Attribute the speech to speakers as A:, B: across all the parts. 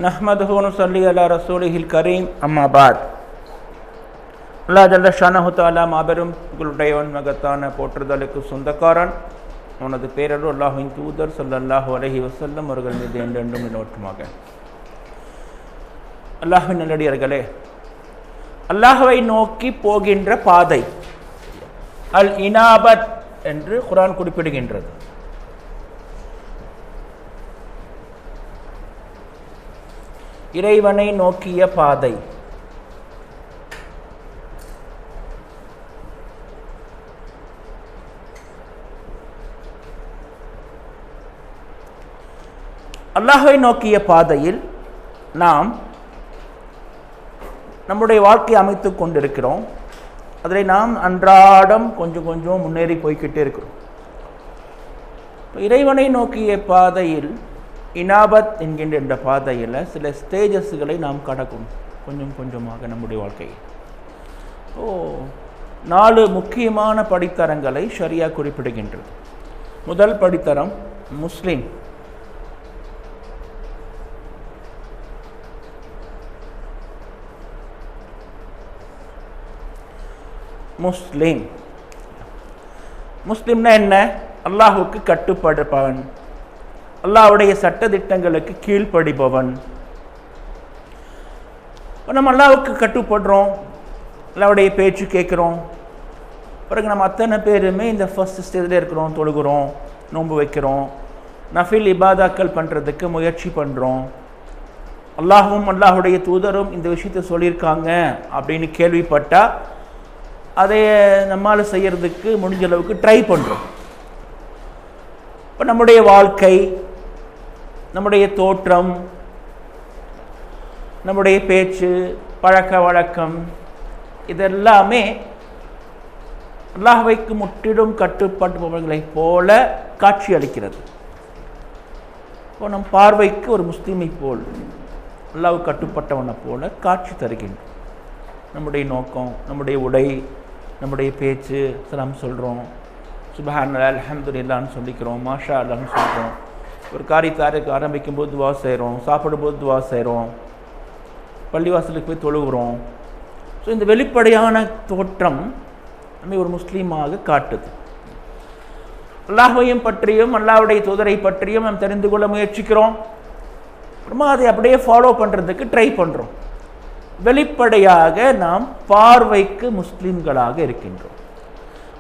A: நஹ்மதுஹு வ நுஸல்லி அலா ரசூலிஹில் கரீம். அம்மா பாத். அல்லாஹ் ஜல்ல ஷானஹு தஆலா மாபெரும் புகழுடையவன், மகத்தான போற்றுதலுக்கு சொந்தக்காரன். அவனது பேரரு அல்லாஹ்வின் தூதர் ஸல்லல்லாஹு அலைஹி வஸல்லம் அவர்கள் மீது என்றென்றும் நிலவட்டுமாக. அல்லாஹ்வின் நல்லடியார்களே, அல்லாஹ்வை நோக்கி போகின்ற பாதை அல் இனாபத் என்று குர்ஆன் குறிப்பிடுகின்றது. இறைவனை நோக்கிய பாதை. அல்லாஹ்வை நோக்கிய பாதையில் நாம் நம்முடைய வாழ்க்கையை அமைத்துக் கொண்டிருக்கிறோம். அதில் நாம் அன்றாடம் கொஞ்சம் கொஞ்சம் முன்னேறி போய்கிட்டே இருக்கிறோம். இறைவனை நோக்கிய பாதையில் இனாபத் என்கின்ற இந்த பாதையில் சில ஸ்டேஜஸ்களை நாம் கடக்கணும் கொஞ்சம் கொஞ்சமாக நம்முடைய வாழ்க்கையில். 4 முக்கியமான படித்தரங்களை ஷரியா குறிப்பிடுகின்றது. முதல் படித்தரம் முஸ்லிம். முஸ்லிம்னா என்ன? அல்லாஹுக்கு கட்டுப்படுபவன், அல்லாஹ்வுடைய சட்ட திட்டங்களுக்கு கீழ்ப்படிபவன். நம்ம அல்லாஹ்வுக்கு கட்டுப்படுறோம், அல்லாஹ்வுடைய பேச்சு கேட்குறோம். பிறகு நம்ம அத்தனை பேருமே இந்த ஃபர்ஸ்ட் ஸ்டேஜில் இருக்கிறோம். தொழுகிறோம், நோன்பு வைக்கிறோம், நஃபில் இபாதாக்கள் பண்ணுறதுக்கு முயற்சி பண்ணுறோம். அல்லாஹும் அல்லாஹுடைய தூதரும் இந்த விஷயத்தை சொல்லியிருக்காங்க அப்படின்னு கேள்விப்பட்டால் அதை நம்மால் செய்கிறதுக்கு முடிஞ்ச அளவுக்கு ட்ரை பண்ணுறோம். இப்போ நம்முடைய வாழ்க்கை, நம்முடைய தோற்றம், நம்முடைய பேச்சு, பழக்க வழக்கம் இதெல்லாமே அல்லாஹ்வைக்கு முற்றிலும் கட்டுப்பட்டுபவர்களைப் போல காட்சி அளிக்கிறது. இப்போ நம் பார்வைக்கு ஒரு முஸ்லீமை போல், அல்லாஹ்வுக்கு கட்டுப்பட்டவனை போல காட்சி தருகின்றோம். நம்முடைய நோக்கம், நம்முடைய உடை, நம்முடைய பேச்சு, சலாம் சொல்கிறோம், சுப்ஹானல்லாஹ் அல்ஹம்துலில்லாஹ்னு சொல்லிக்கிறோம், மாஷா அல்லாஹ்னு சொல்கிறோம். ஒரு காரியத்தை ஆரம்பிக்கும் போது துவா செய்கிறோம், சாப்பிடும்போது துவா செய்கிறோம், பள்ளிவாசலுக்கு போய் தொழுகிறோம். ஸோ இந்த வெளிப்படையான தோற்றம் நம்மை ஒரு முஸ்லீமாக காட்டுது. அல்லாஹ்வையும் பற்றியும் அல்லாஹ்வுடைய தூதரை பற்றியும் நாம் தெரிந்து கொள்ள முயற்சிக்கிறோம். அப்புறமா அதை அப்படியே ஃபாலோ பண்ணுறதுக்கு ட்ரை பண்ணுறோம். வெளிப்படையாக நாம் பார்வைக்கு முஸ்லீம்களாக இருக்கின்றோம்.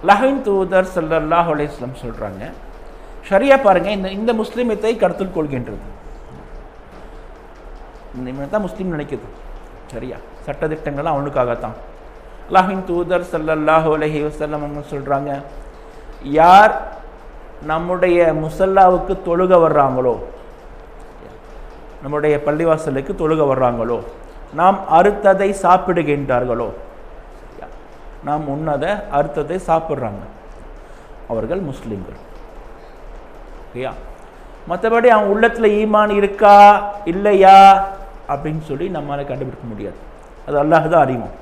A: அல்லாஹ்வின் தூதர் ஸல்லல்லாஹு அலைஹி வஸல்லம் சொல்கிறாங்க, ஷரியா பாருங்க, இந்த முஸ்லீமத்தை கருத்தில் கொள்கின்றது. தான் முஸ்லீம் நினைக்குது. சரியா சட்டத்திட்டங்கள்லாம் அவனுக்காகத்தான். அல்லாஹ்வின் தூதர் ஸல்லல்லாஹு அலைஹி வஸல்லம் அவங்க சொல்கிறாங்க, யார் நம்முடைய முசல்லாவுக்கு தொழுக வர்றாங்களோ, நம்முடைய பள்ளிவாசலுக்கு தொழுக வர்றாங்களோ, நாம் அறுத்ததை சாப்பிடுகின்றார்களோ, நாம் உண்ணதை அறுத்ததை சாப்பிட்றாங்க, அவர்கள் முஸ்லீம்கள். ஓகேயா? மற்றபடி அவங்க உள்ளத்தில் ஈமான் இருக்கா இல்லையா அப்படின்னு சொல்லி நம்மளால் கண்டுபிடிக்க முடியாது. அது அல்லாஹ் தான் அறிவோம்.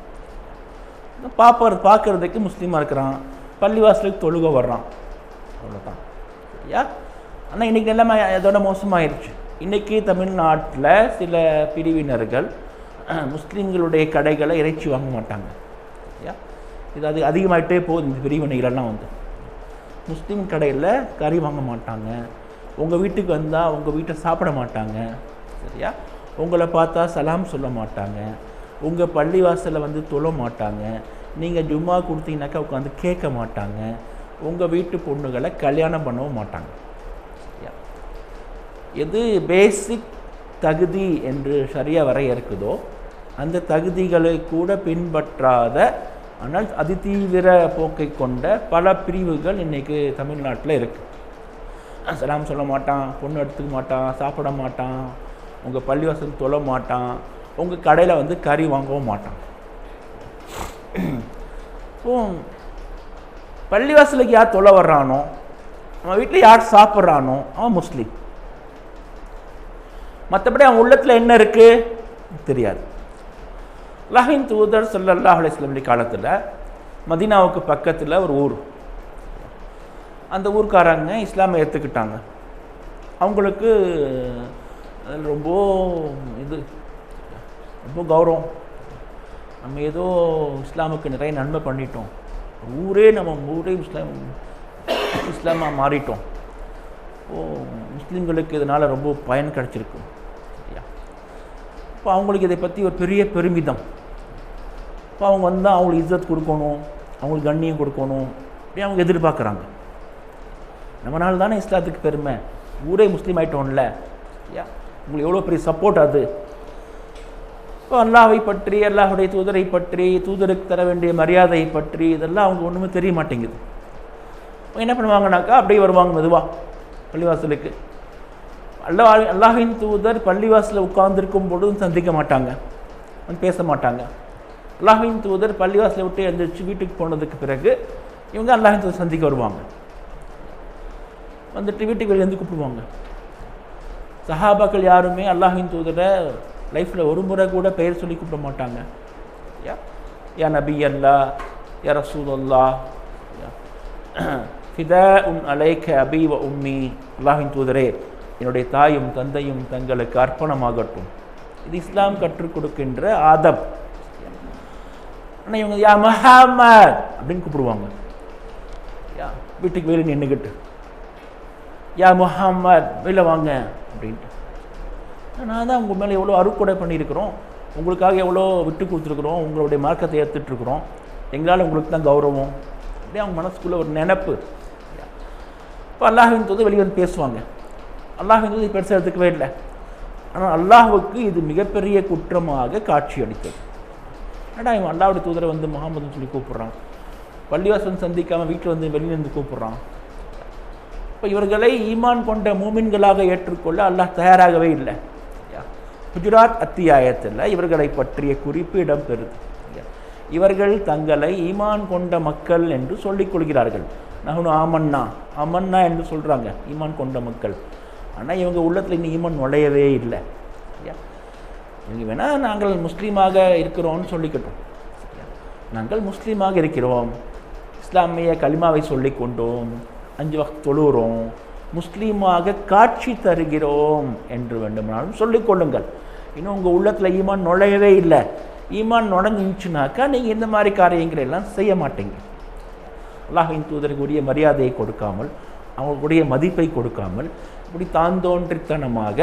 A: பார்க்கறதுக்கு முஸ்லீமாக இருக்கிறான், பள்ளிவாசலுக்கு தொழுக வர்றான், அவ்வளோதான். சரியா? ஆனால் இன்றைக்கி நிலைமை அதோட மோசமாயிருச்சு. இன்றைக்கி தமிழ்நாட்டில் சில பிரிவினர்கள் முஸ்லீம்களுடைய கடைகளை இறைச்சி வாங்க மாட்டாங்க. சரியா? இது அது அதிகமாகிட்டே போகுது. இந்த பிரிவினைகளெல்லாம் வந்து முஸ்லீம் கடையில் கறி வாங்க மாட்டாங்க, உங்கள் வீட்டுக்கு வந்தால் உங்கள் வீட்டை சாப்பிட மாட்டாங்க. சரியா? உங்களை பார்த்தா சலாம் சொல்ல மாட்டாங்க, உங்கள் பள்ளிவாசலில் வந்து தொழ மாட்டாங்க, நீங்கள் ஜும்மா கொடுத்தீங்கன்னாக்கா உட்காந்து கேட்க மாட்டாங்க, உங்கள் வீட்டு பொண்ணுகளை கல்யாணம் பண்ணவும் மாட்டாங்க. சரியா? எது பேசிக் தகுதி என்று ஷரியா வரையறுக்குதோ அந்த தகுதிகளை கூட பின்பற்றாத, ஆனால் அதிதீவிர போக்கை கொண்ட பல பிரிவுகள் இன்றைக்கி தமிழ்நாட்டில் இருக்குது. சலாம் சொல்ல மாட்டான், பொண்ணு எடுத்துக்க மாட்டான், சாப்பிட மாட்டான், உங்கள் பள்ளிவாசல் தொழ மாட்டான், உங்கள் கடையில் வந்து கறி வாங்கவும் மாட்டான். பள்ளிவாசலுக்கு யார் தொலை வர்றானோ, அவன் வீட்டில் யார் சாப்பிட்றானோ அவன் முஸ்லீம். மற்றபடி அவன் உள்ளத்தில் என்ன இருக்குது தெரியாது. அல்லாஹ்வின் தூதர் ஸல்லல்லாஹு அலைஹி வஸல்லம் காலத்தில் மதீனாவுக்கு பக்கத்தில் ஒரு ஊர், அந்த ஊர்க்காரங்க இஸ்லாமை ஏற்றுக்கிட்டாங்க. அவங்களுக்கு ரொம்ப இது கொடுக்குறது ரொம்ப கௌரவம். நம்ம ஏதோ இஸ்லாமுக்கு நிறைய நன்மை பண்ணிட்டோம், நம்ம ஊரே இஸ்லாமாக மாறிட்டோம். முஸ்லீம்களுக்கு இதனால் ரொம்ப பயன் கிடச்சிருக்கு. இப்போ அவங்களுக்கு இதை பற்றி ஒரு பெரிய பெருமிதம். இப்போ அவங்க வந்தால் அவங்களுக்கு இஸ்ஸத் கொடுக்கணும், அவங்களுக்கு கண்ணியம் கொடுக்கணும், அப்படி அவங்க எதிர்பார்க்குறாங்க. நம்மளால தானே இஸ்லாத்துக்கு பெருமை, ஊரே முஸ்லீம் ஆகிட்டோம்ல, உங்களுக்கு எவ்வளோ பெரிய சப்போர்ட் அது. இப்போ அல்லாஹை பற்றி, அல்லாஹுடைய தூதரை பற்றி, தூதருக்கு தர வேண்டிய மரியாதையை பற்றி இதெல்லாம் அவங்க ஒன்றுமே தெரிய மாட்டேங்குது. என்ன பண்ணுவாங்கனாக்கா அப்படியே வருவாங்க மெதுவாக பள்ளிவாசலுக்கு. அல்லாஹின் தூதர் பள்ளிவாசலில் உட்கார்ந்துருக்கும் பொழுதும் சந்திக்க மாட்டாங்க, பேச மாட்டாங்க. அல்லாஹின் தூதர் பள்ளிவாசலை விட்டு எழுந்திரிச்சு வீட்டுக்கு போனதுக்கு பிறகு இவங்க அல்லாஹின் தூதர் சந்திக்க வருவாங்க. வந்துட்டு வீட்டுக்கு வெளியே வந்து கூப்பிடுவாங்க. சஹாபாக்கள் யாருமே அல்லாஹின் தூதரை லைஃப்பில் ஒரு முறை கூட பெயர் சொல்லி கூப்பிட மாட்டாங்க. யா நபி அல்லா, யா ரசூல் அல்லா, ஃபிதா அலைக்க அபி வ உம்மி, அல்லாஹின் தூதரே என்னுடைய தாயும் தந்தையும் தங்களுக்கு அர்ப்பணமாகட்டும். இது இஸ்லாம் கற்றுக் கொடுக்கின்ற ஆதப். ஆனால் இவங்க யா முஹம்மத் அப்படின்னு கூப்பிடுவாங்க. வீட்டுக்கு வெளியே நின்றுக்கிட்டு யா முஹம்மத் வெளில வாங்க அப்படின்ட்டு. நான் தான் உங்கள் மேலே எவ்வளோ அருட்கொடை பண்ணியிருக்கிறோம், உங்களுக்காக எவ்வளோ விட்டு கொடுத்துருக்குறோம், உங்களுடைய மார்க்கத்தை ஏற்றுட்ருக்குறோம், எங்களால் உங்களுக்கு தான் கௌரவம். அப்படியே அவங்க மனசுக்குள்ளே ஒரு நினைப்பு. இப்போ அல்லாஹின் தூது வெளியே வந்து பேசுவாங்க. அல்லாஹின் தூது பெருசாக எடுத்துக்கவே இல்லை. ஆனால் அல்லாஹுக்கு இது மிகப்பெரிய குற்றமாக காட்சி அளித்தது. ஏன்னா இவன் அல்லாஹுடைய தூதரை வந்து முஹம்மதுன்னு சொல்லி கூப்பிட்றான், பள்ளிவாசல் சந்திக்காமல் வீட்டில் வந்து வெளியிலேருந்து கூப்பிட்றான். இப்போ இவர்களை ஈமான் கொண்ட மூமின்களாக ஏற்றுக்கொள்ள அல்லாஹ் தயாராகவே இல்லை. குஜராத் அத்தியாயத்தில் இவர்களை பற்றிய குறிப்பு இடம்பெறுது. இவர்கள் தங்களை ஈமான் கொண்ட மக்கள் என்று சொல்லிக் கொள்கிறார்கள். நஹ்னு ஆமன்னா என்று சொல்கிறாங்க, ஈமான் கொண்ட மக்கள். ஆனால் இவங்க உள்ளத்தில் இன்னும் ஈமான் நுழையவே இல்லை. இவங்க வேணால் நாங்கள் முஸ்லீமாக இருக்கிறோம்னு சொல்லிக்கிட்டோம், நாங்கள் முஸ்லீமாக இருக்கிறோம், இஸ்லாமிய கலிமாவை சொல்லிக் கொண்டோம், 5 வக்த் தொழுகிறோம், முஸ்லீமாக காட்சி தருகிறோம் என்று வேண்டுமானாலும் சொல்லிக்கொள்ளுங்கள். இன்னும் உங்கள் உள்ளத்தில் ஈமான் நுழையவே இல்லை. ஈமான் நுழைஞ்சிச்சுனாக்கா நீங்கள் இந்த மாதிரி காரியங்களை எல்லாம் செய்ய மாட்டீங்க. அல்லாஹின் தூதருக்கு உரிய மரியாதையை கொடுக்காமல், அவங்களுடைய மதிப்பை கொடுக்காமல், இப்படி தாந்தோன்றித்தனமாக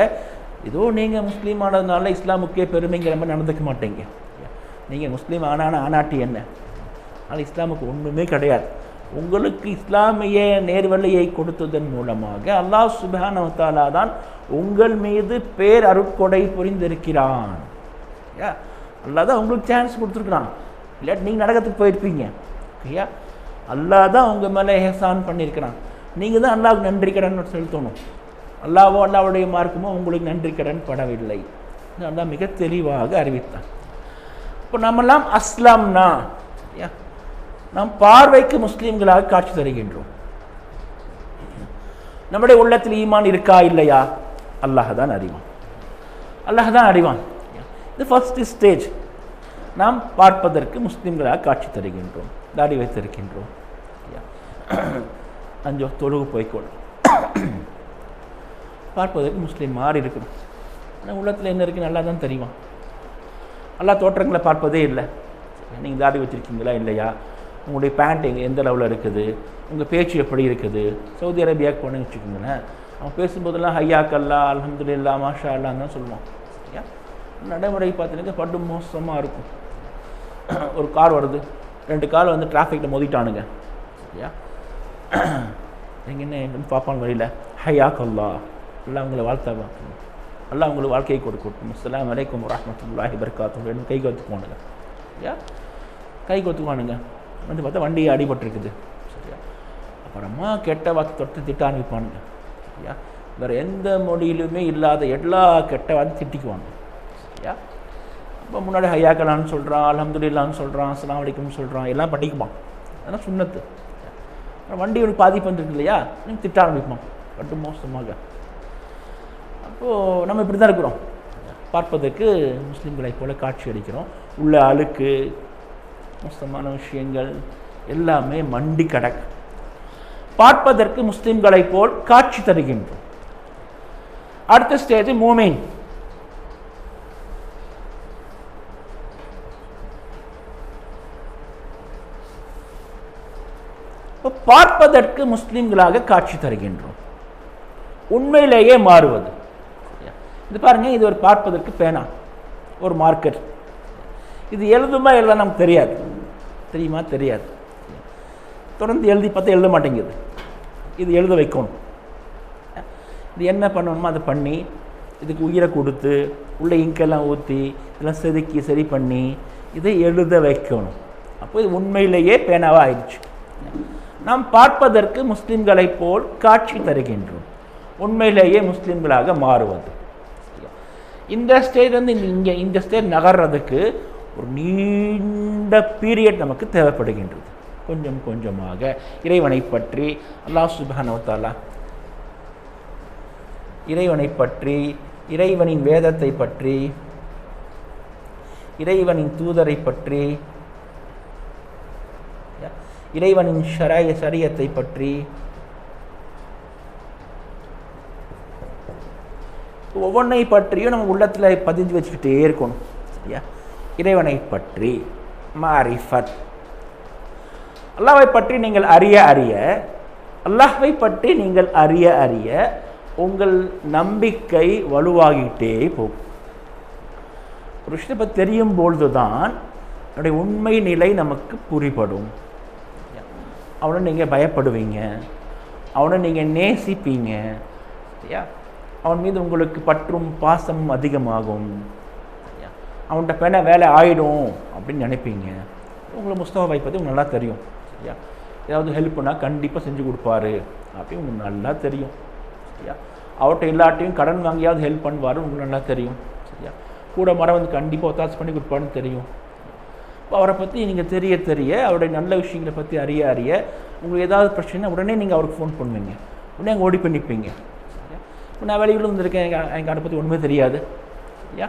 A: ஏதோ நீங்கள் முஸ்லீம் ஆனதுனால இஸ்லாமுக்கே பெருமைங்கிற மாதிரி நடந்துக்க மாட்டீங்க. நீங்கள் முஸ்லீம் ஆனாட்டி என்ன, ஆனால் இஸ்லாமுக்கு ஒன்றுமே கிடையாது. உங்களுக்கு இஸ்லாமிய நேர்வழியை கொடுத்ததன் மூலமாக அல்லாஹ் சுப்ஹானஹு வ தஆலா தான் உங்கள் மீது பேர் அருட்கொடை புரிந்திருக்கிறான். அல்லாஹ் தான் உங்களுக்கு சான்ஸ் கொடுத்துருக்குறான், இல்லாட்டி நீங்கள் நரகத்துக்கு போயிருப்பீங்க. ஐயா, அல்லாஹ் தான் உங்கள் மேலே எஹ்சான் பண்ணியிருக்கிறான். நீங்கள் தான் அல்லாஹ்வுக்கு நன்றி கடன் செலுத்தணும். அல்லாஹ்வோ அல்லாஹ்வுடைய மார்க்கமோ உங்களுக்கு நன்றி கடன் படவில்லை. அல்லாஹ் மிக தெளிவாக அறிவித்தான். இப்போ நம்மெல்லாம் அஸ்லாம்னா நாம் பார்வைக்கு முஸ்லீம்களாக காட்சி தருகின்றோம். நம்முடைய உள்ளத்தில் ஈமான் இருக்கா இல்லையா அல்லாஹ் தான் அறிவான். அல்லாஹ் தான் அறிவான். இது ஃபர்ஸ்ட் ஸ்டேஜ். நாம் பார்ப்பதற்கு முஸ்லீம்களாக காட்சி தருகின்றோம், தாடி வைத்திருக்கின்றோம், 5 தொழுகு போய்க்கொள்ளும், பார்ப்பதற்கு முஸ்லீம் மாறி இருக்கணும். ஆனால் உள்ளத்தில் என்ன இருக்குன்னு நல்லா தான் தெரியுமா. அல்லாஹ் தோற்றங்களை பார்ப்பதே இல்லை. நீங்கள் தாடி வச்சுருக்கீங்களா இல்லையா, உங்களுடைய பேண்ட் எந்த லெவலில் இருக்குது, உங்கள் பேச்சு எப்படி இருக்குது. சவுதி அரேபியாவுக்கு போனேன்னு வச்சுக்கோங்களேன், அவன் பேசும்போதெல்லாம் ஹையாக்கல்லா அல்ஹம்துலில்லாஹ் மாஷா அல்லான்னு தான் சொல்லுவான். சரியா, நடைமுறை பார்த்தீங்கன்னா படு மோசமாக இருக்கும். ஒரு கார் வருது, 2 கார் வந்து டிராஃபிக்கில் மோதிட்டானுங்க. சரியா, நீங்கள் என்ன பார்ப்பான் வழியில், ஹையாக்கல்லா எல்லாம் உங்களை வாழ்த்தா, எல்லாம் உங்களுக்கு வாழ்க்கையை கொடுக்கட்டும், அஸ்ஸலாமு அலைக்கும் வரஹ்மத்துல்லாஹி வபரகாத்துஹு கை கோத்துக்குவானுங்க. சரியா, கை கோத்துக்குவானுங்க. வந்து பார்த்தா வண்டி அடிபட்டிருக்குது. சரியா, அப்புறமா கெட்ட வார்த்தை தொட்டு திட்ட ஆரம்பிப்பானுங்க. சரியா, வேறு எந்த மொழியிலுமே இல்லாத எல்லா கெட்ட வார்த்தை திட்டிக்குவாங்க. சரியா, இப்போ முன்னாடி ஹையாக்கலான்னு சொல்கிறான், அல்ஹம்துலில்லாஹ்னு சொல்கிறான், அஸ்ஸலாமு அலைக்கும் சொல்கிறான், எல்லாம் படிக்குவான். அதெல்லாம் சுன்னத்து. வண்டி ஒரு பாதிப்பு வந்துருக்கு இல்லையா, நீங்கள் திட்ட ஆரம்பிப்பான் பட்டு மோசமாக. அப்போது நம்ம இப்படி தான் இருக்கிறோம், பார்ப்பதற்கு முஸ்லீம்களை போல காட்சி அளிக்கிறோம். உள்ள அழுக்கு மோசமான விஷயங்கள் எல்லாமே மண்டி கடக்கு. பார்ப்பதற்கு முஸ்லிம்களை போல் காட்சி தருகின்றோம். அடுத்த ஸ்டேஜ் மூமின். இப்போ பார்ப்பதற்கு முஸ்லீம்களாக காட்சி தருகின்றோம், உண்மையிலேயே மாறுவது. இது பாருங்க, இது ஒரு பார்ப்பதற்கு பேனா, ஒரு மார்க்கர். இது எழுதுமா எழுத நமக்கு தெரியாது, தெரியுமா? தெரியாது. தொடர்ந்து எழுதி பார்த்தா எழுத மாட்டேங்குது. இது எழுத வைக்கணும். இது என்ன பண்ணணுமோ அதை பண்ணி இதுக்கு உயிரை கொடுத்து உள்ள இங்கெல்லாம் ஊற்றி இதெல்லாம் செதுக்கி சரி பண்ணி இதை எழுத வைக்கணும். அப்போ இது உண்மையிலேயே பேனாவாக ஆயிடுச்சு. நாம் பார்ப்பதற்கு முஸ்லீம்களை போல் காட்சி தருகின்றோம், உண்மையிலேயே முஸ்லீம்களாக மாறுவது. இந்த ஸ்டேஜ் வந்து இங்கே இந்த ஸ்டேஜ் நகர்றதுக்கு ஒரு நீண்ட பீரியட் நமக்கு தேவைப்படுகின்றது. கொஞ்சம் கொஞ்சமாக இறைவனை பற்றி, அல்லாஹ் சுப்ஹானஹு வ தஆலா இறைவனை பற்றி, இறைவனின் வேதத்தை பற்றி, இறைவனின் தூதரை பற்றி, இறைவனின் ஷரியத்தை பற்றி ஒவ்வொன்றை பற்றியும் நம்ம உள்ளத்தில் பதிஞ்சு வச்சுக்கிட்டே இருக்கணும். சரியா? இறைவனை பற்றி மாரிஃபத், அல்லாஹ்வை பற்றி நீங்கள் அறிய அறிய, அல்லாஹ்வை பற்றி நீங்கள் அறிய அறிய உங்கள் நம்பிக்கை வலுவாகிட்டே போகும். ஒரு விஷயத்தை தெரியும் பொழுதுதான் என்னுடைய உண்மை நிலை நமக்கு புரிபடும். அவனை நீங்கள் பயப்படுவீங்க, அவனை நீங்கள் நேசிப்பீங்க. சரியா? அவன் மீது உங்களுக்கு பற்றும் பாசமும் அதிகமாகும். அவன்கிட்ட பேனா வேலை ஆகிடும் அப்படின்னு நினைப்பீங்க. உங்களை முஸ்தஃபாவை பற்றி உங்களுக்கு நல்லா தெரியும். சரியா? ஏதாவது ஹெல்ப் பண்ணால் கண்டிப்பாக செஞ்சு கொடுப்பாரு அப்படின்னு உங்களுக்கு நல்லா தெரியும். சரியா? அவர்கிட்ட எல்லாட்டையும் கடன் வாங்கியாவது ஹெல்ப் பண்ணுவார் உங்களுக்கு நல்லா தெரியும். சரியா? கூட மரம் வந்து கண்டிப்பாக ஒத்தாசை பண்ணி கொடுப்பாருன்னு தெரியும். அவரை பற்றி நீங்கள் தெரிய தெரிய, அவருடைய நல்ல விஷயங்களை பற்றி அறிய அறிய, உங்களுக்கு ஏதாவது பிரச்சனை உடனே நீங்கள் அவருக்கு ஃபோன் பண்ணுவீங்க, உடனே அங்கே ஓடி போய் நிற்பீங்க. இப்போ நான் வெளியில் இருந்திருக்கேன், எனக்கு அதை பற்றி ஒன்றுமே தெரியாது. சரியா?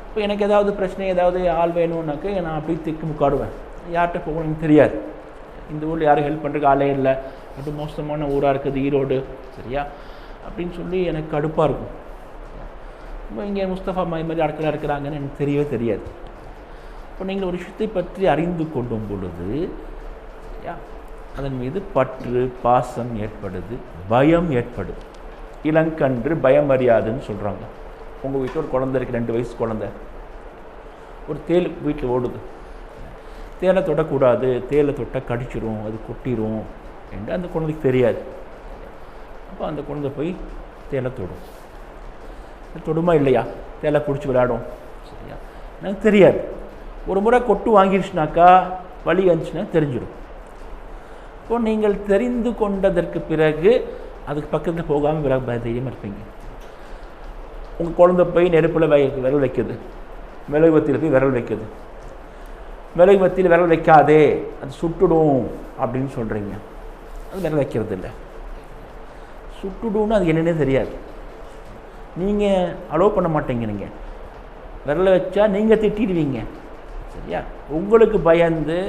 A: இப்போ எனக்கு ஏதாவது பிரச்சனை, ஏதாவது ஆள் வேணும்னாக்க நான் அப்படி திக்கு முக்காடுவேன். யார்கிட்ட போகணும் எனக்கு தெரியாது. இந்த ஊரில் யாரும் ஹெல்ப் பண்ணுறதுக்கு ஆளே இல்லை, அது மோசமான ஊராக இருக்குது ஈரோடு. சரியா? அப்படின்னு சொல்லி எனக்கு கடுப்பாக இருக்கும். இப்போ இங்கே முஸ்தஃபா மாதிரி ஆட்களாக இருக்கிறாங்கன்னு எனக்கு தெரியவே தெரியாது. இப்போ நீங்கள் ஒரு விஷயத்தை பற்றி அறிந்து கொள்ளும் பொழுது அதன் மீது பற்று பாசம் ஏற்படுது, பயம் ஏற்படுது. இளங்கன்று பயம் அறியாதுன்னு சொல்கிறாங்க. உங்கள் வீட்டில் ஒரு குழந்தை இருக்குது, 2 வயசு குழந்தை. ஒரு தேல் வீட்டில் ஓடுது. தேலை தொடக்கூடாது, தேலை தொட்டால் கடிச்சிரும், அது கொட்டிடும் என்று அந்த குழந்தைக்கு தெரியாது. அப்போ அந்த குழந்தை போய் தேலை தொடும். தொடுமா இல்லையா? தேலை பிடிச்சி விளையாடும். சரியா? எனக்கு தெரியாது. ஒரு முறை கொட்டு வாங்கிடுச்சுனாக்கா வலி வந்துச்சுன்னா தெரிஞ்சிடும். இப்போ நீங்கள் தெரிந்து கொண்டதற்கு பிறகு அதுக்கு பக்கத்தில் போகாமல் தைரியமாக இருப்பீங்க. உங்கள் குழந்தை போய் நெருப்பில் விரல் வைக்குது, மெழுகுவத்தியில் போய் விரல் வைக்குது. மெழுகுவத்தியில் விரல் வைக்காதே, அது சுட்டுடும் அப்படின்னு சொல்கிறீங்க. அது விரல் வைக்கிறது இல்லை, சுட்டுடும்னு அது என்னன்னே தெரியாது. நீங்கள் அலோவ் பண்ண மாட்டீங்க. நீங்கள் விரலை வச்சா நீங்கள் திட்டிடுவீங்க. சரியா? உங்களுக்கு பயந்து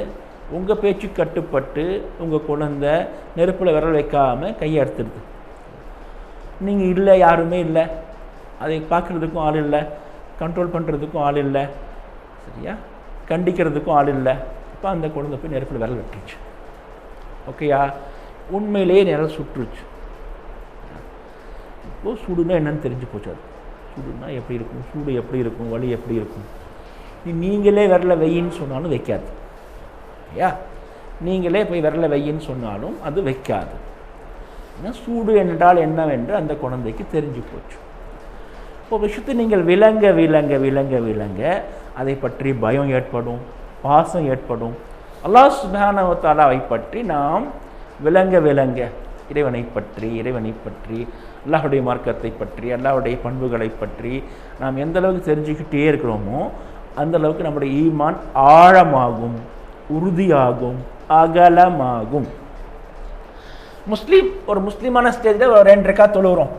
A: உங்கள் பேச்சு கட்டுப்பட்டு உங்கள் குழந்தை நெருப்பில் விரல் வைக்காமல் கையை எடுத்துடுது. நீங்கள் இல்லை, யாருமே இல்லை, அதை பார்க்குறதுக்கும் ஆள் இல்லை, கண்ட்ரோல் பண்ணுறதுக்கும் ஆள் இல்லை. சரியா? கண்டிக்கிறதுக்கும் ஆள் இல்லை. இப்போ அந்த குழந்தை போய் நெருப்பில் விரல் வெட்டுருச்சு. ஓகேயா? உண்மையிலேயே நிரல் சுட்டுருச்சு. இப்போது சூடுனா என்னன்னு தெரிஞ்சு போச்சு. அது சூடுனா எப்படி இருக்கும், சூடு எப்படி இருக்கும், வலி எப்படி இருக்கும். நீங்களே விரல வெயின்னு சொன்னாலும் வைக்காது. ஐயா, நீங்களே போய் விரல வெயின்னு சொன்னாலும் அது வைக்காது. ஏன்னா சூடு என்றால் என்னவென்று அந்த குழந்தைக்கு தெரிஞ்சு போச்சு. இப்போ விஷயத்தை நீங்கள் விளங்க விளங்க விளங்க விளங்க அதை பற்றி பயம் ஏற்படும், பாசம் ஏற்படும். அல்லாஹ் சுப்ஹானஹு வ தஆலாவை பற்றி நாம் விளங்க விளங்க, இறைவனை பற்றி அல்லாஹ்வுடைய மார்க்கத்தை பற்றி, அல்லாஹ்வுடைய பண்புகளை பற்றி நாம் எந்த அளவுக்கு தெரிஞ்சுக்கிட்டே இருக்கிறோமோ அந்த அளவுக்கு நம்முடைய ஈமான் ஆழமாகும், உறுதியாகும், அகலமாகும். ஒரு முஸ்லீமான ஸ்டேஜில் ஒரு 2 ரக்காத் தொழுகிறோம்.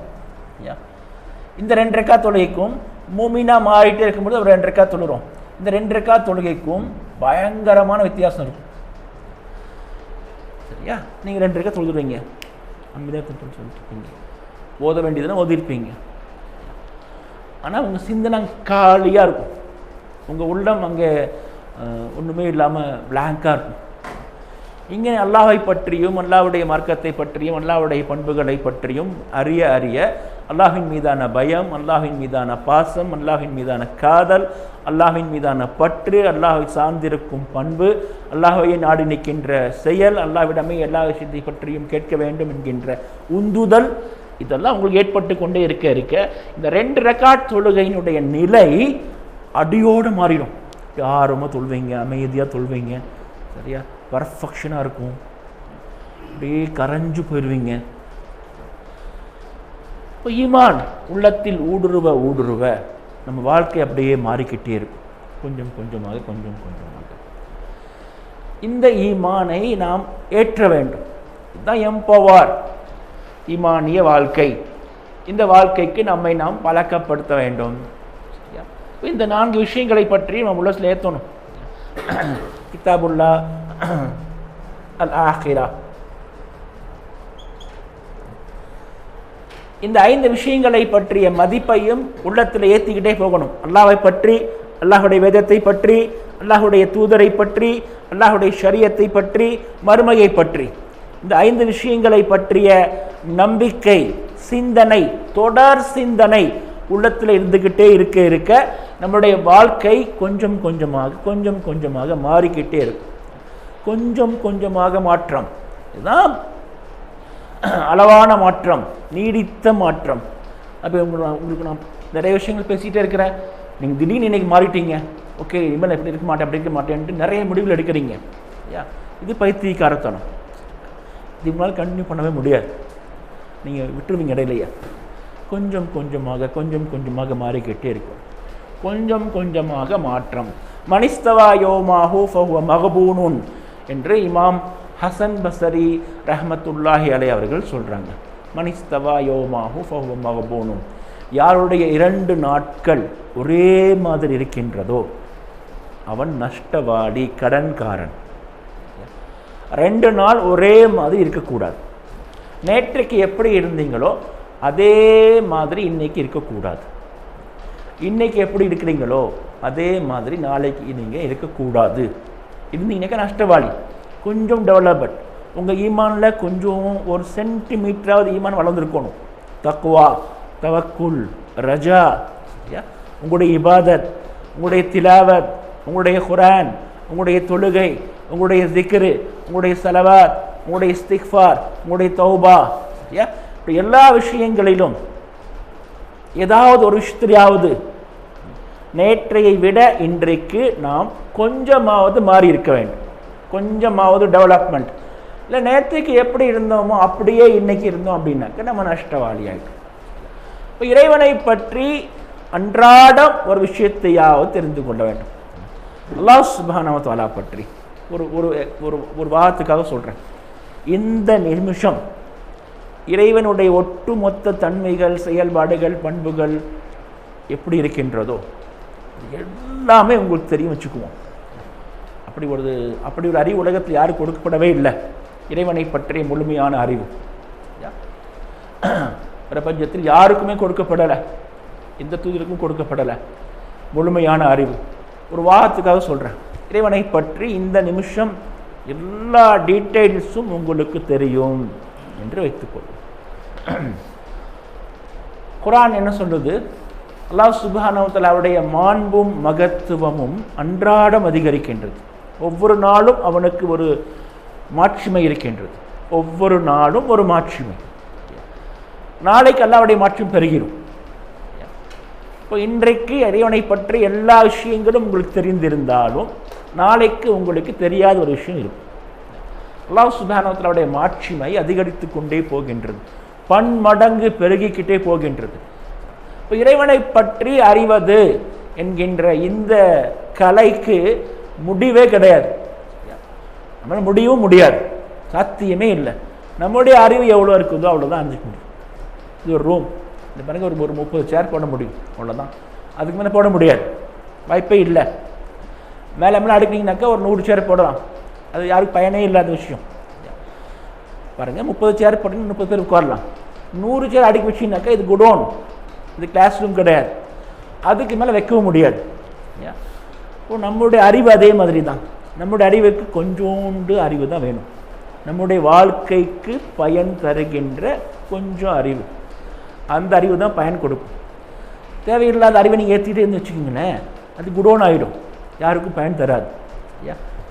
A: இந்த 2 ரக்காத் தொழுகைக்கும் மூமினா மாறிட்டே இருக்கும்போது ஒரு 2 ரக்காத் தொழுகிறோம். இந்த 2 ரக்காத் தொழுகைக்கும் பயங்கரமான வித்தியாசம் இருக்கும். சரியா? நீங்கள் 2 ரக்காத் தொழுதுருவீங்க, அமைதியாக சொல்லிட்டுருப்பீங்க, ஓத வேண்டியதுன்னா ஓதிருப்பீங்க. ஆனால் உங்கள் சிந்தனை காலியாக இருக்கும், உங்கள் உள்ளம் அங்கே ஒன்றுமே இல்லாமல் பிளாங்காக இருக்கும். இங்கே அல்லாஹை பற்றியும் அல்லாஹ்வுடைய மார்க்கத்தை பற்றியும் அல்லாஹ்வுடைய பண்புகளை பற்றியும் அறிய அறிய அல்லாஹ்வின் மீதான பயம், அல்லாஹ்வின் மீதான பாசம், அல்லாஹ்வின் மீதான காதல், அல்லாஹ்வின் மீதான பற்று, அல்லாஹை சார்ந்திருக்கும் பண்பு, அல்லாஹ்வை நாடி நிற்கின்ற செயல், அல்லாஹ்விடமே எல்லா விஷயத்தை பற்றியும் கேட்க வேண்டும் என்கின்ற உந்துதல், இதெல்லாம் உங்களுக்கு ஏற்பட்டு கொண்டே இருக்க இருக்க இந்த 2 ரக்காத் தொழுகையினுடைய நிலை அடியோடு மாறிடும். யாருமா தொழுவீங்க, அமைதியாக தொழுவீங்க, சரியா, பர்ஃபெக்ஷனாக இருக்கும், அப்படியே கரைஞ்சு போயிடுவீங்க. இப்போ ஈமான் உள்ளத்தில் ஊடுருவ ஊடுருவ நம்ம வாழ்க்கை அப்படியே மாறிக்கிட்டே இருக்கும், கொஞ்சம் கொஞ்சமாக கொஞ்சம் கொஞ்சமாக. இந்த ஈமானை நாம் ஏற்ற வேண்டும். இதுதான் எம்பவர் ஈமானிய வாழ்க்கை. இந்த வாழ்க்கைக்கு நம்மை நாம் பழக்கப்படுத்த வேண்டும். இந்த 4 விஷயங்களை பற்றி நம்ம உள்ளத்தில் ஏற்றணும். கிதாபுல்லா, அல் ஆஹிரா, இந்த 5 விஷயங்களை பற்றிய மதிப்பையும் உள்ளத்தில் ஏற்றிக்கிட்டே போகணும். அல்லாஹ்வை பற்றி, அல்லாஹ்வுடைய வேதத்தை பற்றி, அல்லாஹ்வுடைய தூதரை பற்றி, அல்லாஹ்வுடைய ஷரியத்தை பற்றி, மறுமையை பற்றி, இந்த 5 விஷயங்களை பற்றிய நம்பிக்கை, சிந்தனை, தொடர் சிந்தனை உள்ளத்தில் இருந்துக்கிட்டே இருக்க இருக்க நம்முடைய வாழ்க்கை கொஞ்சம் கொஞ்சமாக கொஞ்சம் கொஞ்சமாக மாறிக்கிட்டே இருக்கும். கொஞ்சம் கொஞ்சமாக மாற்றம், இதுதான் அளவான மாற்றம், நீடித்த மாற்றம். அப்போ உங்களுக்கு நான் நிறைய விஷயங்கள் பேசிகிட்டே இருக்கிறேன். நீங்கள் திடீர்னு இன்னைக்கு மாறிட்டீங்க, ஓகே இனிமேல் எப்படி இருக்க மாட்டேன் அப்படி இருக்க மாட்டேன்ட்டு நிறைய முடிவுகள் எடுக்கிறீங்க. இது பைத்தியக்காரத்தனம். இதுக்கு மேலே கண்டினியூ பண்ணவே முடியாது, நீங்கள் விட்டுருவீங்க இடையிலையே. கொஞ்சம் கொஞ்சமாக கொஞ்சம் கொஞ்சமாக மாறிக்கிட்டே இருக்கும். கொஞ்சம் கொஞ்சமாக மாற்றம். மனிஸ்தவா யோமாஹு ஃபஹுவ மகபூனுன் என்று இமாம் ஹசன் பஸ்ரி ரஹ்மத்துல்லாஹி அலைஹி அவர்கள் சொல்கிறாங்க. மனிஸ்தவா யோமாஹு ஃபஹுவ மகபூனுன், யாருடைய 2 நாட்கள் ஒரே மாதிரி இருக்கின்றதோ அவன் நஷ்டவாடி, கடன்காரன். 2 நாள் ஒரே மாதிரி இருக்கக்கூடாது. நேற்றைக்கு எப்படி இருந்தீங்களோ அதே மாதிரி இன்னைக்கு இருக்கக்கூடாது. இன்னைக்கு எப்படி இருக்கிறீங்களோ அதே மாதிரி நாளைக்கு நீங்கள் இருக்கக்கூடாது. இருந்தீங்கன்னாக்கா நஷ்டவாளி. கொஞ்சம் டெவலப்மெண்ட், உங்கள் ஈமானில் கொஞ்சம் ஒரு சென்டிமீட்டராவது ஈமான் வளர்ந்துருக்கணும். தக்வா, தவக்குல், ரஜா, உங்களுடைய இபாதத், உங்களுடைய திலாவத், உங்களுடைய குர்ஆன், உங்களுடைய தொழுகை, உங்களுடைய திக்ரு, உங்களுடைய ஸலவாத், உங்களுடைய இஸ்திக்ஃபார், உங்களுடைய தௌபா, இப்படி எல்லா விஷயங்களிலும் ஏதாவது ஒரு விஷயத்திலாவது நேற்றையை விட இன்றைக்கு நாம் கொஞ்சமாவது மாறி இருக்க வேண்டும். கொஞ்சமாவது டெவலப்மெண்ட். இல்லை நேற்றைக்கு எப்படி இருந்தோமோ அப்படியே இன்னைக்கு இருந்தோம் அப்படின்னாக்க நம்ம நஷ்டவாளி ஆகிட்டோம். இப்போ இறைவனை பற்றி அன்றாடம் ஒரு விஷயத்தையாவது தெரிந்து கொள்ள வேண்டும். அல்லாஹ் சுப்ஹானஹு வ தஆலா பற்றி ஒரு ஒரு ஒரு வாதத்துக்காக சொல்கிறேன். இந்த நிமிஷம் இறைவனுடைய ஒட்டுமொத்த தன்மைகள், செயல்பாடுகள், பண்புகள் எப்படி இருக்கின்றதோ எல்லாமே உங்களுக்கு தெரியும் வச்சுக்குவோம். அப்படி ஒரு அறிவு உலகத்தில் யாருக்கு கொடுக்கப்படவே இல்லை. இறைவனை பற்றிய முழுமையான அறிவு பிரபஞ்சத்தில் யாருக்குமே கொடுக்கப்படலை, எந்த தூதருக்கும் கொடுக்கப்படலை முழுமையான அறிவு. ஒரு வாதத்துக்காக சொல்கிறேன். இறைவனை பற்றி இந்த நிமிஷம் எல்லா டீட்டெயில்ஸும் உங்களுக்கு தெரியும் என்று வைத்துக்கொள்ளும். குர்ஆன் என்ன சொல்லுது? அல்லாஹ் சுப்ஹானஹு வ தஆலாவுடைய மாண்பும் மகத்துவமும் அன்றாடம் அதிகரிக்கின்றது. ஒவ்வொரு நாளும் அவனுக்கு ஒரு மாட்சிமை இருக்கின்றது. ஒவ்வொரு நாளும் ஒரு மாட்சிமை. நாளைக்கு அல்லாஹ்வுடைய மாட்சிமை பெருகிடும். இப்போ இன்றைக்கு இறைவனை பற்றி எல்லா விஷயங்களும் உங்களுக்கு தெரிந்திருந்தாலும் நாளைக்கு உங்களுக்கு தெரியாத ஒரு விஷயம் இருக்கும். அல்லாஹ் சுப்ஹானஹு வ தஆலாவுடைய மாட்சிமை அதிகரித்து கொண்டே போகின்றது, பன்மடங்கு பெருகிக்கிட்டே போகின்றது. இப்போ இறைவனை பற்றி அறிவது என்கின்ற இந்த கலைக்கு முடிவே கிடையாது. நம்மளால் முடியவும் முடியாது, சாத்தியமே இல்லை. நம்முடைய அறிவு எவ்வளோ இருக்குதோ அவ்வளோதான் அறிஞ்சிக்க முடியும். இது ஒரு ரூம், இந்த பிறகு ஒரு 30 சேர் போட முடியும், அவ்வளோதான். அதுக்கு மேலே போட முடியாது, வாய்ப்பே இல்லை. மேலே மேலே அடுக்கினீங்கனாக்கா ஒரு 100 சேர் போடலாம், அது யாருக்கு பயனே இல்லாத விஷயம். பாருங்கள், 30 சேர் போட்டிங்கன்னா 30 பேர் உட்காரலாம். 100 சேர் அடுக்கி வச்சிங்கனாக்கா இது குடோன், இது கிளாஸ் ரூம் கிடையாது, அதுக்கு மேலே வைக்கவும் முடியாது. இப்போ நம்மளுடைய அறிவு அதே மாதிரி தான். நம்முடைய அறிவுக்கு கொஞ்சோண்டு அறிவு தான் வேணும். நம்முடைய வாழ்க்கைக்கு பயன் தருகின்ற கொஞ்சம் அறிவு. அந்த அறிவு தான் பயன் கொடுக்கும். தேவையில்லாத அறிவை நீங்கள் ஏற்றிட்டே இருந்து வச்சுக்கிங்களேன், அது குடோன் ஆகிடும், யாருக்கும் பயன் தராது.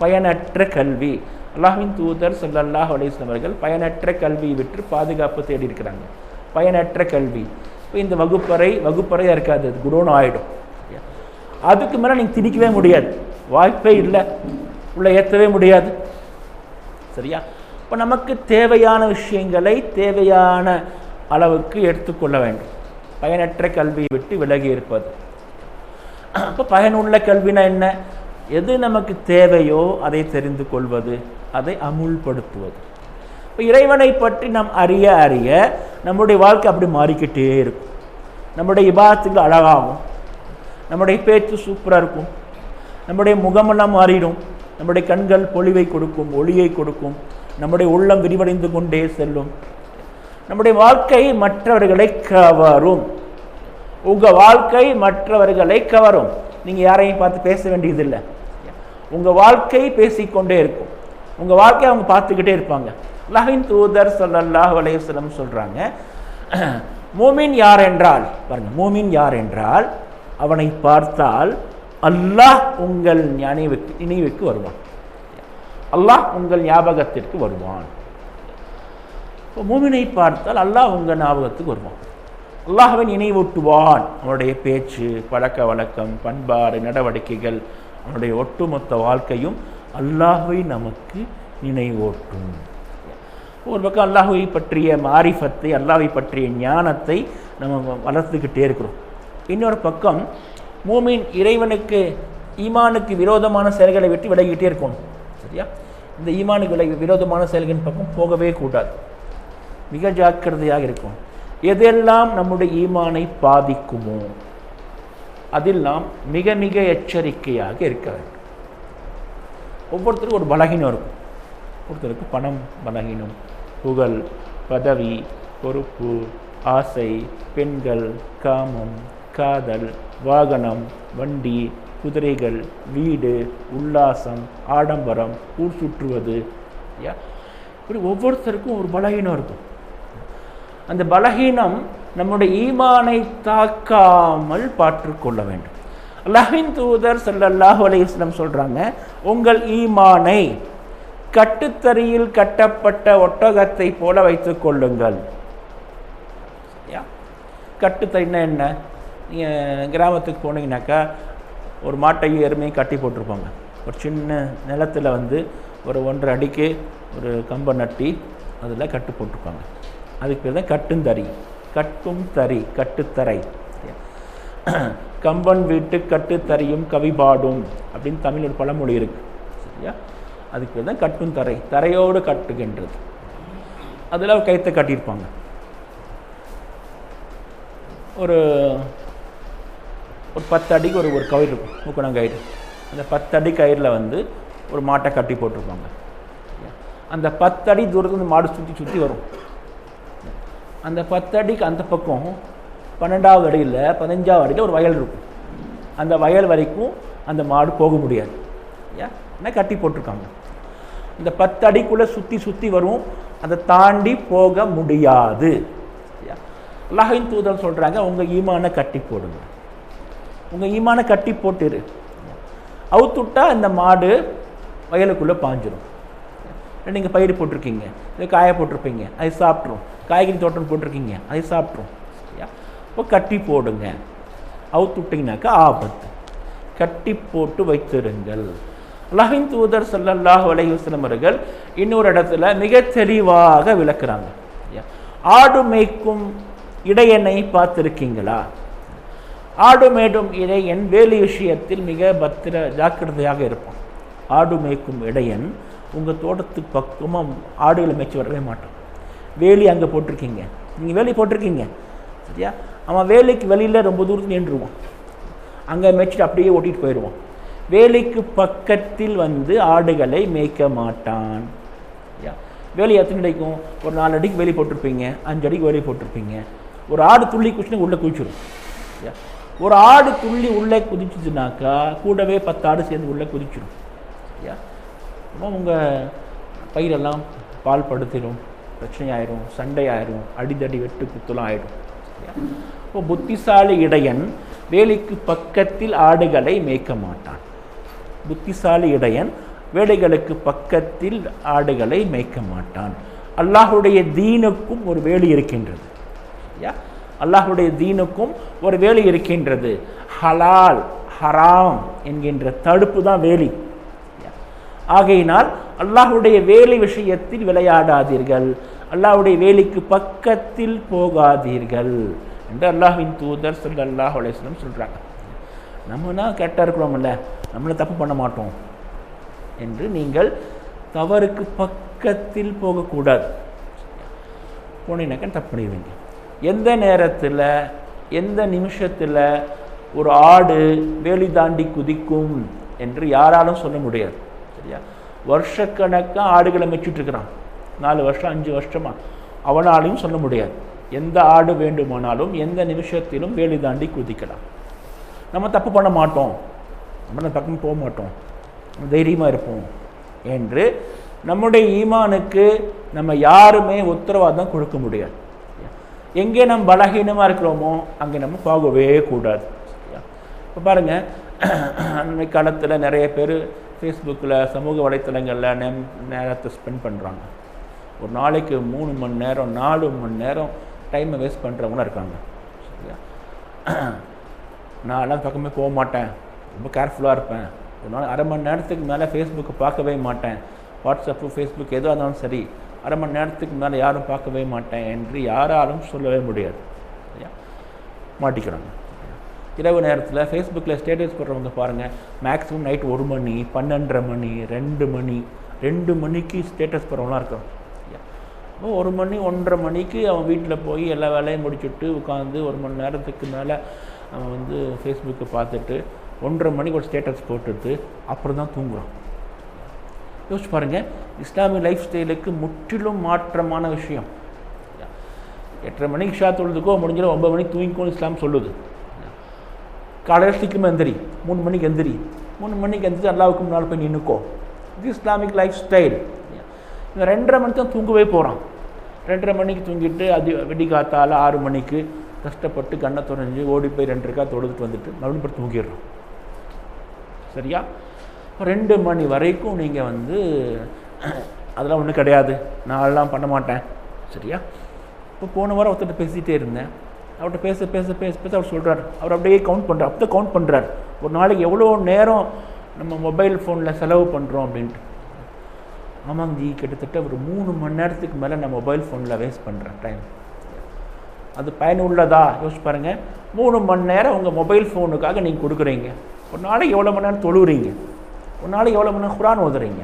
A: பயனற்ற கல்வி. அல்லாஹ்வின் தூதர் ஸல்லல்லாஹு அலைஹி வஸல்லம் அவர்கள் பயனற்ற கல்வியை விட்டு பாதுகாப்பு தேடி இருக்கிறாங்க. பயனற்ற கல்வி. இப்போ இந்த வகுப்பறையாக இருக்காது, அது குடோன் ஆகிடும். அதுக்கு மேலே நீங்கள் திணிக்கவே முடியாது, வாய்ப்பே இல்லை, உள்ள ஏற்றவே முடியாது. சரியா? இப்போ நமக்கு தேவையான விஷயங்களை தேவையான அளவுக்கு எடுத்துக்கொள்ள வேண்டும். பயனற்ற கல்வியை விட்டு விலகி இருப்பது. அப்போ பயனுள்ள கல்வினா என்ன? எது நமக்கு தேவையோ அதை தெரிந்து கொள்வது, அதை அமுல்படுத்துவது. இப்போ இறைவனை பற்றி நாம் அறிய அறிய நம்முடைய வாழ்க்கை அப்படி மாறிக்கிட்டே இருக்கும். நம்முடைய இபாதத்துகள் அழகாகும், நம்முடைய பேச்சு சூப்பராக இருக்கும், நம்முடைய முகமெல்லாம் மாறிடும், நம்முடைய கண்கள் பொலிவை கொடுக்கும், ஒளியை கொடுக்கும், நம்முடைய உள்ளம் விரிவடைந்து கொண்டே செல்லும். நம்முடைய வாழ்க்கை மற்றவர்களை கவரும். உங்கள் வாழ்க்கை மற்றவர்களை கவரும். நீங்கள் யாரையும் பார்த்து பேச வேண்டியதில்லை. உங்கள் வாழ்க்கை பேசிக்கொண்டே இருக்கும். உங்கள் வாழ்க்கையை அவங்க பார்த்துக்கிட்டே இருப்பாங்க. அல்லாஹ்வின் தூதர் ஸல்லல்லாஹு அலைஹி வஸல்லம் சொல்கிறாங்க, மூமின் யார் என்றால், பாருங்கள், மூமின் யார் என்றால் அவனை பார்த்தால் அல்லாஹ் உங்கள் நினைவுக்கு வருவான். அல்லாஹ் உங்கள் ஞாபகத்திற்கு வருவான். இப்போ மூமினை பார்த்தால் அல்லாஹ் உங்கள் ஞாபகத்துக்கு வருவான். அல்லாஹ்வை நினைவூட்டுவான். அவனுடைய பேச்சு, பழக்க வழக்கம், பண்பாடு, நடவடிக்கைகள், அவனுடைய ஒட்டுமொத்த வாழ்க்கையும் அல்லாஹ்வை நமக்கு நினைவூட்டும். ஒரு பக்கம் அல்லாஹ்வை பற்றிய மாரிஃபத்தை, அல்லாஹ்வை பற்றிய ஞானத்தை நம்ம வளர்த்துக்கிட்டே இருக்கிறோம். இன்னொரு பக்கம் மூமின் இறைவனுக்கு ஈமானுக்கு விரோதமான செயல்களை விட்டு விலகிக்கிட்டே இருக்கணும். சரியா? இந்த ஈமானுக்கு விரோதமான செயல்களின் பக்கம் போகவே கூடாது, மிக ஜாக்கிரதையாக இருக்கும். எதெல்லாம் நம்முடைய ஈமானை பாதிக்குமோ அதில் நாம் மிக மிக எச்சரிக்கையாக இருக்க வேண்டும். ஒவ்வொருத்தருக்கும் ஒரு பலகீனம் இருக்கும். ஒருத்தருக்கு பணம் பலகீனம், புகழ், பதவி, பொறுப்பு, ஆசை, பெண்கள், காமம், காதல், வாகனம், வண்டி, குதிரைகள், வீடு, உல்லாசம், ஆடம்பரம், ஊர் சுற்றுவது, இப்படி ஒவ்வொருத்தருக்கும் ஒரு பலகீனம் இருக்கும். அந்த பலகீனம் நம்முடைய ஈமானை தாக்காமல் பார்த்துக்கொள்ள வேண்டும். அல்லாஹ்வின் தூதர் ஸல்லல்லாஹு அலைஹி வஸல்லம் சொல்றாங்க, உங்கள் ஈமானை கட்டுத்தறியில் கட்டப்பட்ட ஒட்டகத்தை போல வைத்துக் கொள்ளுங்கள். கட்டுத்தறின்னா என்ன? நீங்கள் கிராமத்துக்கு போனீங்கன்னாக்கா ஒரு மாட்டையும் எருமையும் கட்டி போட்டிருப்பாங்க. ஒரு சின்ன நிலத்தில் ஒரு 1.5 அடிக்கு ஒரு கம்பை நட்டி அதில் கட்டு போட்டிருப்பாங்க. அதுக்கு பேர் தான் கட்டுந்தறி. கட்டும் தறி, கட்டுத்தரை. கம்பன் வீட்டு கட்டுத்தறியும் கவிபாடும் அப்படின்னு தமிழ் ஒரு பழமொழி இருக்குது. சரியா? அதுக்கு பேர் தான் கட்டும் தரை, தரையோடு கட்டுகின்றது. அதில் ஒரு கயிற்றை கட்டியிருப்பாங்க. ஒரு 10 அடிக்கு ஒரு கயிறு இருக்கும், மூக்கணம் கயிறு. அந்த 10 அடி கயிறில் ஒரு மாட்டை கட்டி போட்டிருப்பாங்க. அந்த 10 அடி தூரத்துலேருந்து மாடு சுற்றி சுற்றி வரும். அந்த 10 அடிக்கு அந்த பக்கம் 12வது அடியில் 15வது அடியில் ஒரு வயல் இருக்கும். அந்த வயல் வரைக்கும் அந்த மாடு போக முடியாது. ஏன்னா கட்டி போட்டிருக்காங்க. இந்த 10 அடிக்குள்ளே சுற்றி சுற்றி வரும், அதை தாண்டி போக முடியாது. அல்லாஹ்வின் தூதர் சொல்கிறாங்க, உங்கள் ஈமானை கட்டி போடுங்க. உங்கள் ஈமானை கட்டி போட்டுரு. அவுத்துட்டா இந்த மாடு வயலுக்குள்ளே பாஞ்சிடும். நீங்கள் பயிர் போட்டிருக்கீங்க, இது காய போட்டிருப்பீங்க, அதை சாப்பிட்ரும். காய்கறி தோட்டம் போட்டிருக்கீங்க, அதை சாப்பிட்ரும். இப்போ கட்டி போடுங்க. அவுத்துட்டிங்கனாக்கா ஆபத்து. கட்டி போட்டு வைத்திருங்கள். அல்லாஹ்வின் தூதர் ஸல்லல்லாஹு அலைஹி வஸல்லம் அவர்கள் இன்னொரு இடத்துல மிக தெளிவாக விளக்குறாங்க. ஆடு மேய்க்கும் இடையனை பார்த்திருக்கீங்களா? ஆடு மேய்க்கும் இடையன் வேலி விஷயத்தில் மிக ஜாக்கிரதையாக இருப்பான். ஆடு மேய்க்கும் இடையன் உங்கள் தோட்டத்துக்கு பக்கமாக ஆடுகளை மேய்ச்சி வரவே மாட்டான். வேலி அங்கே போட்டிருக்கீங்க, நீங்கள் வேலி போட்டிருக்கீங்க, சரியா? அவன் வேலிக்கு வெளியில் ரொம்ப தூரத்தில் நின்றுவான், அங்கே மேய்ச்சிட்டு அப்படியே ஓட்டிகிட்டு போயிடுவான். வேலிக்கு பக்கத்தில் ஆடுகளை மேய்க்க மாட்டான். வேலி எத்தனை அடிக்கும்? ஒரு 4 அடிக்கு வேலி போட்டிருப்பீங்க, 5 அடிக்கு வேலி போட்டிருப்பீங்க. ஒரு ஆடு துள்ளி குதிச்சுன்னா உள்ளே குதிச்சிடும். ஒரு ஆடு துள்ளி உள்ளே குதிச்சுதுனாக்கா கூடவே 10 ஆடு சேர்ந்து உள்ளே குதிச்சிடும். உங்கள் பயிரெல்லாம் பால் படுத்திடும், பிரச்சனை ஆயிரும், சண்டை ஆயிரும், அடிதடி வெட்டு குத்துலாம் ஆயிடும். இப்போ புத்திசாலி இடையன் வேலிக்கு பக்கத்தில் ஆடுகளை மேய்க்க மாட்டான். புத்திசாலி இடையன் வேலைகளுக்கு பக்கத்தில் ஆடுகளை மேய்க்க மாட்டான். அல்லாஹுடைய தீனுக்கும் ஒரு வேலி இருக்கின்றது. அல்லாஹுடைய தீனுக்கும் ஒரு வேலி இருக்கின்றது. ஹலால் ஹராம் என்கின்ற தடுப்பு தான் வேலி. ஆகையினால் அல்லாஹுடைய வேலி விஷயத்தில் விளையாடாதீர்கள், அல்லாஹுடைய வேலிக்கு பக்கத்தில் போகாதீர்கள் என்று அல்லாஹ்வின் தூதர் ஸல்லல்லாஹு அலைஹி வஸல்லம் சொல்கிறாங்க. நம்மனா கரெக்டாக இருக்கிறோம்ல, நம்மளை தப்பு பண்ண மாட்டோம் என்று நீங்கள் தவறுக்கு பக்கத்தில் போகக்கூடாது. போனீங்கன்னாக்கா தப்பு பண்ணிடுவீங்க. எந்த நேரத்தில் எந்த நிமிஷத்தில் ஒரு ஆடு வேலி தாண்டி குதிக்கும் என்று யாராலும் சொல்ல முடியாது. சரியா? வருஷக்கணக்காக ஆடுகளை மெச்சிட்ருக்கிறான், 4 வருஷம் 5 வருஷமாக, அவனாலையும் சொல்ல முடியாது. எந்த ஆடு வேண்டுமானாலும் எந்த நிமிஷத்திலும் வேலி தாண்டி குதிக்கலாம். நம்ம தப்பு பண்ண மாட்டோம், நம்ம பக்கம் போக மாட்டோம், தைரியமாக இருப்போம் என்று நம்முடைய ஈமானுக்கு நம்ம யாருமே உத்தரவாதம் கொடுக்க முடியாது. எங்கே நம்ம பலகீனமாக இருக்கிறோமோ அங்கே நம்ம போகவே கூடாது. இப்போ பாருங்கள், அன்றைய காலத்தில் நிறைய பேர் ஃபேஸ்புக்கில் சமூக வலைத்தளங்களில் நேரத்தை ஸ்பெண்ட் பண்ணுறாங்க. ஒரு நாளைக்கு 3 மணி நேரம் 4 மணி நேரம் டைமை வேஸ்ட் பண்ணுறவங்களும் இருக்காங்க. சரியா? நான் எல்லாம் பக்கமே போக மாட்டேன், ரொம்ப கேர்ஃபுல்லாக இருப்பேன், ஒரு நாள் 1/2 மணி நேரத்துக்கு மேலே ஃபேஸ்புக்கை பார்க்கவே மாட்டேன், வாட்ஸ்அப்பு ஃபேஸ்புக் எதுவாக இருந்தாலும் சரி 1/2 மணி நேரத்துக்கு மேலே யாரும் பார்க்கவே மாட்டேன் என்று யாராலும் சொல்லவே முடியாது. சரியா? மாட்டிக்கிறாங்க. இரவு நேரத்தில் ஃபேஸ்புக்கில் ஸ்டேட்டஸ் போடுறவங்க பாருங்கள், மேக்ஸிமம் நைட் 1 மணி 12:30 மணி 2 மணி 2 மணிக்கு ஸ்டேட்டஸ் போடுறவங்களாம் இருக்கிறோம். 1 மணி 1:30 மணிக்கு அவன் வீட்டில் போய் எல்லா வேலையும் முடிச்சுட்டு உட்காந்து 1 மணி நேரத்துக்கு மேலே அவன் வந்து ஃபேஸ்புக்கை பார்த்துட்டு 1:30 மணிக்கு ஒரு ஸ்டேட்டஸ் போட்டுட்டு அப்புறம் தான் தூங்குறான். யோசிச்சு பாருங்கள், இஸ்லாமிய லைஃப் ஸ்டைலுக்கு முற்றிலும் மாற்றமான விஷயம். 8:30 மணிக்கு இஷா தொழுதுக்கோ முடிஞ்சிடும், 9 மணிக்கு தூங்கிக்கோன்னு இஸ்லாம் சொல்லுது. காலையில் சீக்கிரமாக எந்திரி, 3 மணிக்கு எந்திரி, 3 மணிக்கு எந்திரிச்சு அல்லாவுக்கு முன்னால் போய் நின்றுக்கோ. இது இஸ்லாமிக் லைஃப் ஸ்டைல். இவன் 2:30 மணிக்கு தான் தூங்கவே போகிறான். 2:30 மணிக்கு தூங்கிட்டு விடிகாத்தால் 6 மணிக்கு கஷ்டப்பட்டு கண்ணை துறைஞ்சி ஓடி போய் 2 ரக்கா தொழுதுட்டு வந்துட்டு மறுபடியும் போய் தூங்கிடுறோம். சரியா? 2 மணி வரைக்கும் நீங்கள் வந்து அதெல்லாம் ஒன்றும் கிடையாது, நான்லாம் பண்ண மாட்டேன். சரியா? இப்போ போன வாரம் ஒருத்தர் பேசிகிட்டே இருந்தேன், அவர்கிட்ட பேச பேச பேச பேச அவர் சொல்கிறார், அவர் அப்படியே கவுண்ட் பண்ணுறார், அப்போ தான் கவுண்ட் பண்ணுறார் ஒரு நாளைக்கு எவ்வளோ நேரம் நம்ம மொபைல் ஃபோனில் செலவு பண்ணுறோம் அப்படின்ட்டு. ஆமாங்க ஜி, கிட்டத்தட்ட ஒரு 3 மணி நேரத்துக்கு மேலே நான் மொபைல் ஃபோனில் வேஸ்ட் பண்ணுறேன் டைம். அது பயனுள்ளதா யோசிச்சு பாருங்கள். 3 மணி நேரம் உங்கள் மொபைல் ஃபோனுக்காக நீங்கள் கொடுக்குறீங்க. ஒரு நாளைக்கு எவ்வளோ மணி நேரம் தொழுகிறீங்க, ஒரு நாளைக்கு எவ்வளோ மணி நேரம் குர்ஆன் ஓதுறீங்க,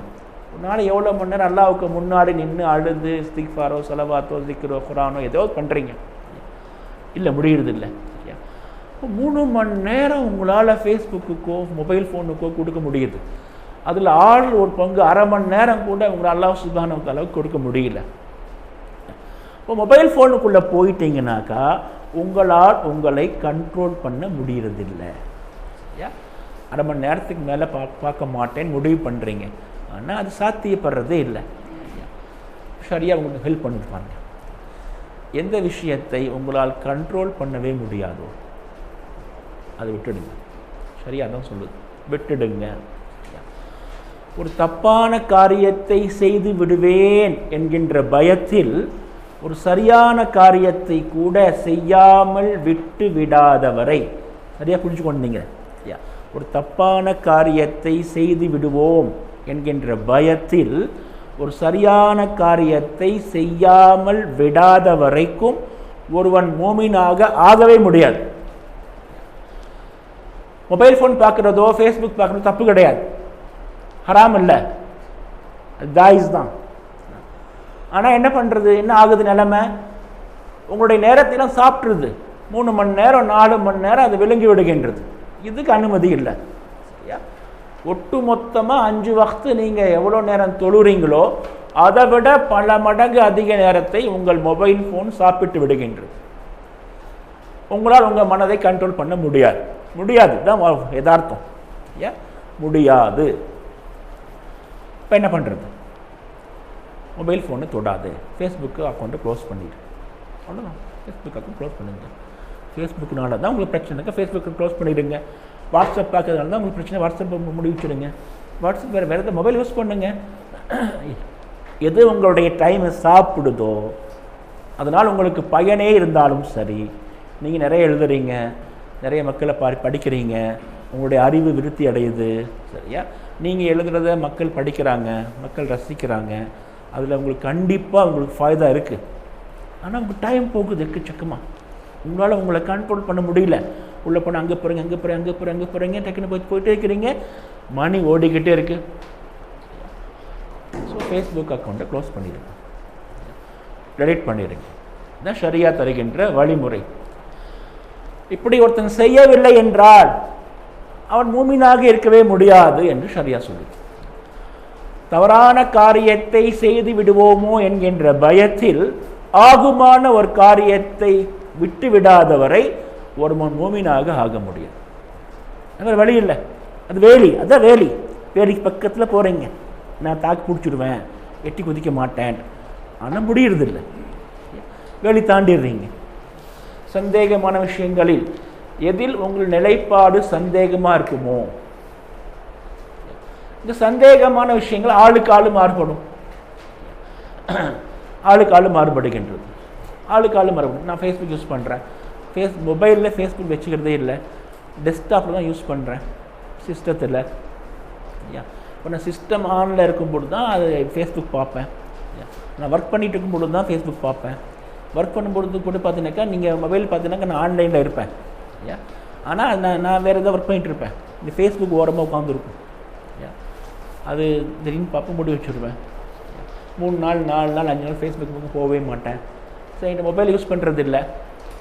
A: ஒரு நாளைக்கு எவ்வளோ மணி நேரம் அல்லாஹ்வுக்கு முன்னாடி நின்று அழுது இஸ்திக்ஃபாரோ ஸலவாத்தோ ஸிக்ரோ குர்ஆனோ ஏதோ பண்ணுறீங்க. இல்லை, முடியறது இல்லை. சரியா? இப்போ 3 மணி நேரம் உங்களால் ஃபேஸ்புக்குக்கோ மொபைல் ஃபோனுக்கோ கொடுக்க முடியுது. அதில் ஒரு பங்கு 1/2 மணி நேரம் கூட உங்களை அல்லாஹ் சுப்ஹானஹு வ தஆலாவுக்கு கொடுக்க முடியல. இப்போ மொபைல் ஃபோனுக்குள்ளே போயிட்டீங்கன்னாக்கா உங்களால் உங்களை கண்ட்ரோல் பண்ண முடியறதில்லை. சரியா? 1/2 மணி நேரத்துக்கு மேலே பார்க்க மாட்டேன்னு முடிவு பண்ணுறீங்க, ஆனால் அது சாத்தியப்படுறதே இல்லை. சரியாக உங்களுக்கு ஹெல்ப் பண்ணிட்டு பாருங்க. எந்த விஷயத்தை உங்களால் கண்ட்ரோல் பண்ணவே முடியாதோ அதை விட்டுடுங்க. சரியாக தான் சொல்லுது, விட்டுடுங்க. ஒரு தப்பான காரியத்தை செய்து விடுவேன் என்கின்ற பயத்தில் ஒரு சரியான காரியத்தை கூட செய்யாமல் விட்டு விடாதவரை, சரியாக புரிஞ்சுக்கொண்டீங்க. ஒரு தப்பான காரியத்தை செய்து விடுவோம் என்கின்ற பயத்தில் ஒரு சரியான காரியத்தை செய்யாமல் விடாத வரைக்கும் ஒருவன் மோமினாக ஆகவே முடியாது. மொபைல் ஃபோன் பார்க்குறதோ ஃபேஸ்புக் பார்க்குறதோ தப்பு கிடையாது, ஹராம் இல்லை, ஜாயிஸ் தான். ஆனால் என்ன பண்ணுறது, என்ன ஆகுது நிலைமை, உங்களுடைய நேரத்தையும் சாப்பிட்ருது. 3 மணி நேரம் 4 மணி நேரம் அது விளங்கி விடுகின்றது. இதுக்கு அனுமதி இல்லை. சரியா? ஒட்டு மொத்தமாக 5 வக்து நீங்கள் எவ்வளோ நேரம் தொழுறீங்களோ அதை விட பல மடங்கு அதிக நேரத்தை உங்கள் மொபைல் ஃபோன் சாப்பிட்டு விடுகின்றது. உங்களால் உங்கள் மனதை கண்ட்ரோல் பண்ண முடியாது. முடியாது தான் யதார்த்தம். முடியாது. இப்போ என்ன பண்ணுறது? மொபைல் ஃபோனை தொடாது, ஃபேஸ்புக்கு அக்கௌண்ட்டை க்ளோஸ் பண்ணிவிடு. அவ்வளோதான், ஃபேஸ்புக் அக்கௌண்ட் க்ளோஸ் பண்ணிடுங்க. ஃபேஸ்புக்குனால தான் உங்களுக்கு பிரச்சனைக்கு ஃபேஸ்புக்கை க்ளோஸ் பண்ணிவிடுங்க. வாட்ஸ்அப் பார்க்கறதுனால தான் உங்களுக்கு பிரச்சனை, வாட்ஸ்அப்பை முடிவிச்சுடுங்க. வாட்ஸ்அப் வேறு எதாவது மொபைல் யூஸ் பண்ணுங்க. எது உங்களுடைய டைமை சாப்பிடுதோ அதனால் உங்களுக்கு பயனே இருந்தாலும் சரி, நீங்கள் நிறைய எழுதுறீங்க, நிறைய மக்களை படிக்கிறீங்க, உங்களுடைய அறிவு விருத்தி அடையுது, சரியா? நீங்கள் எழுதுறத மக்கள் படிக்கிறாங்க, மக்கள் ரசிக்கிறாங்க, அதில் உங்களுக்கு கண்டிப்பாக உங்களுக்கு ஃபாய்தா இருக்குது. ஆனால் உங்களுக்கு டைம் போகுது எக்கச்சக்கமாக. உங்களால் உங்களை கண்ட்ரோல் பண்ண முடியல. உள்ளே போனால் அங்கே போகிறீங்க, அங்கே போகிறேன், அங்கே போகிறேன், அங்கே போகிறீங்க, டக்குன்னு போயிட்டே இருக்கிறீங்க, மணி ஓடிக்கிட்டே இருக்குது. ஸோ ஃபேஸ்புக் அக்கௌண்ட்டை க்ளோஸ் பண்ணிடுங்க, டெலிட் பண்ணிடுங்க. இதுதான் ஷரியா தருகின்ற வழிமுறை. இப்படி ஒருத்தன் செய்யவில்லை என்றால் அவன் மூமினாக இருக்கவே முடியாது என்று ஷரியா சொல்லி, தவறான காரியத்தை செய்து விடுவோமோ என்கின்ற பயத்தில் ஆகுமான ஒரு காரியத்தை விட்டு விடாதவரை ஒரு மூமினாக ஆக முடியாது. வேறு வழி இல்லை. அது வேலி, அதுதான் வேலி. வேலிக்கு பக்கத்தில் போகிறீங்க, நான் தாக்கி பிடிச்சிடுவேன், எட்டி குதிக்க மாட்டேன், ஆனால் முடியறதில்லை. வேலி தாண்டிடுறீங்க. சந்தேகமான விஷயங்களில் எதில் உங்கள் நிலைப்பாடு சந்தேகமாக இருக்குமோ, இந்த சந்தேகமான விஷயங்கள் ஆளுக்கு ஆளு மாறுபடும். ஆளுக்கு ஆளு மாறுபடுகின்றது. ஆளுக்கு ஆளு மாறுபடும். நான் ஃபேஸ்புக் யூஸ் பண்ணுறேன், மொபைலில் ஃபேஸ்புக் வச்சுக்கிறதே இல்லை, டெஸ்க்டாப்பில் தான் யூஸ் பண்ணுறேன், சிஸ்டத்தில். இப்போ நான் சிஸ்டம் ஆனில் இருக்கும்போது தான் அது ஃபேஸ்புக் பார்ப்பேன். நான் ஒர்க் பண்ணிகிட்டு இருக்கும்போது தான் ஃபேஸ்புக் பார்ப்பேன். ஒர்க் பண்ணும்பொழுது கூட பார்த்தீங்கன்னாக்கா, நீங்கள் மொபைல் பார்த்தீங்கன்னாக்கா நான் ஆன்லைனில் இருப்பேன், ஆனால் நான் வேறு எதாவது ஒர்க் பண்ணிகிட்டு இருப்பேன். இந்த ஃபேஸ்புக் ஓரமாக உட்காந்துருக்கும், அது திடீர்னு பார்ப்ப முடி வச்சுருவேன். 3 நாள் 4 நாள் 5 நாள் ஃபேஸ்புக்கு போகவே மாட்டேன். சரி, இந்த மொபைல் யூஸ் பண்ணுறது இல்லை,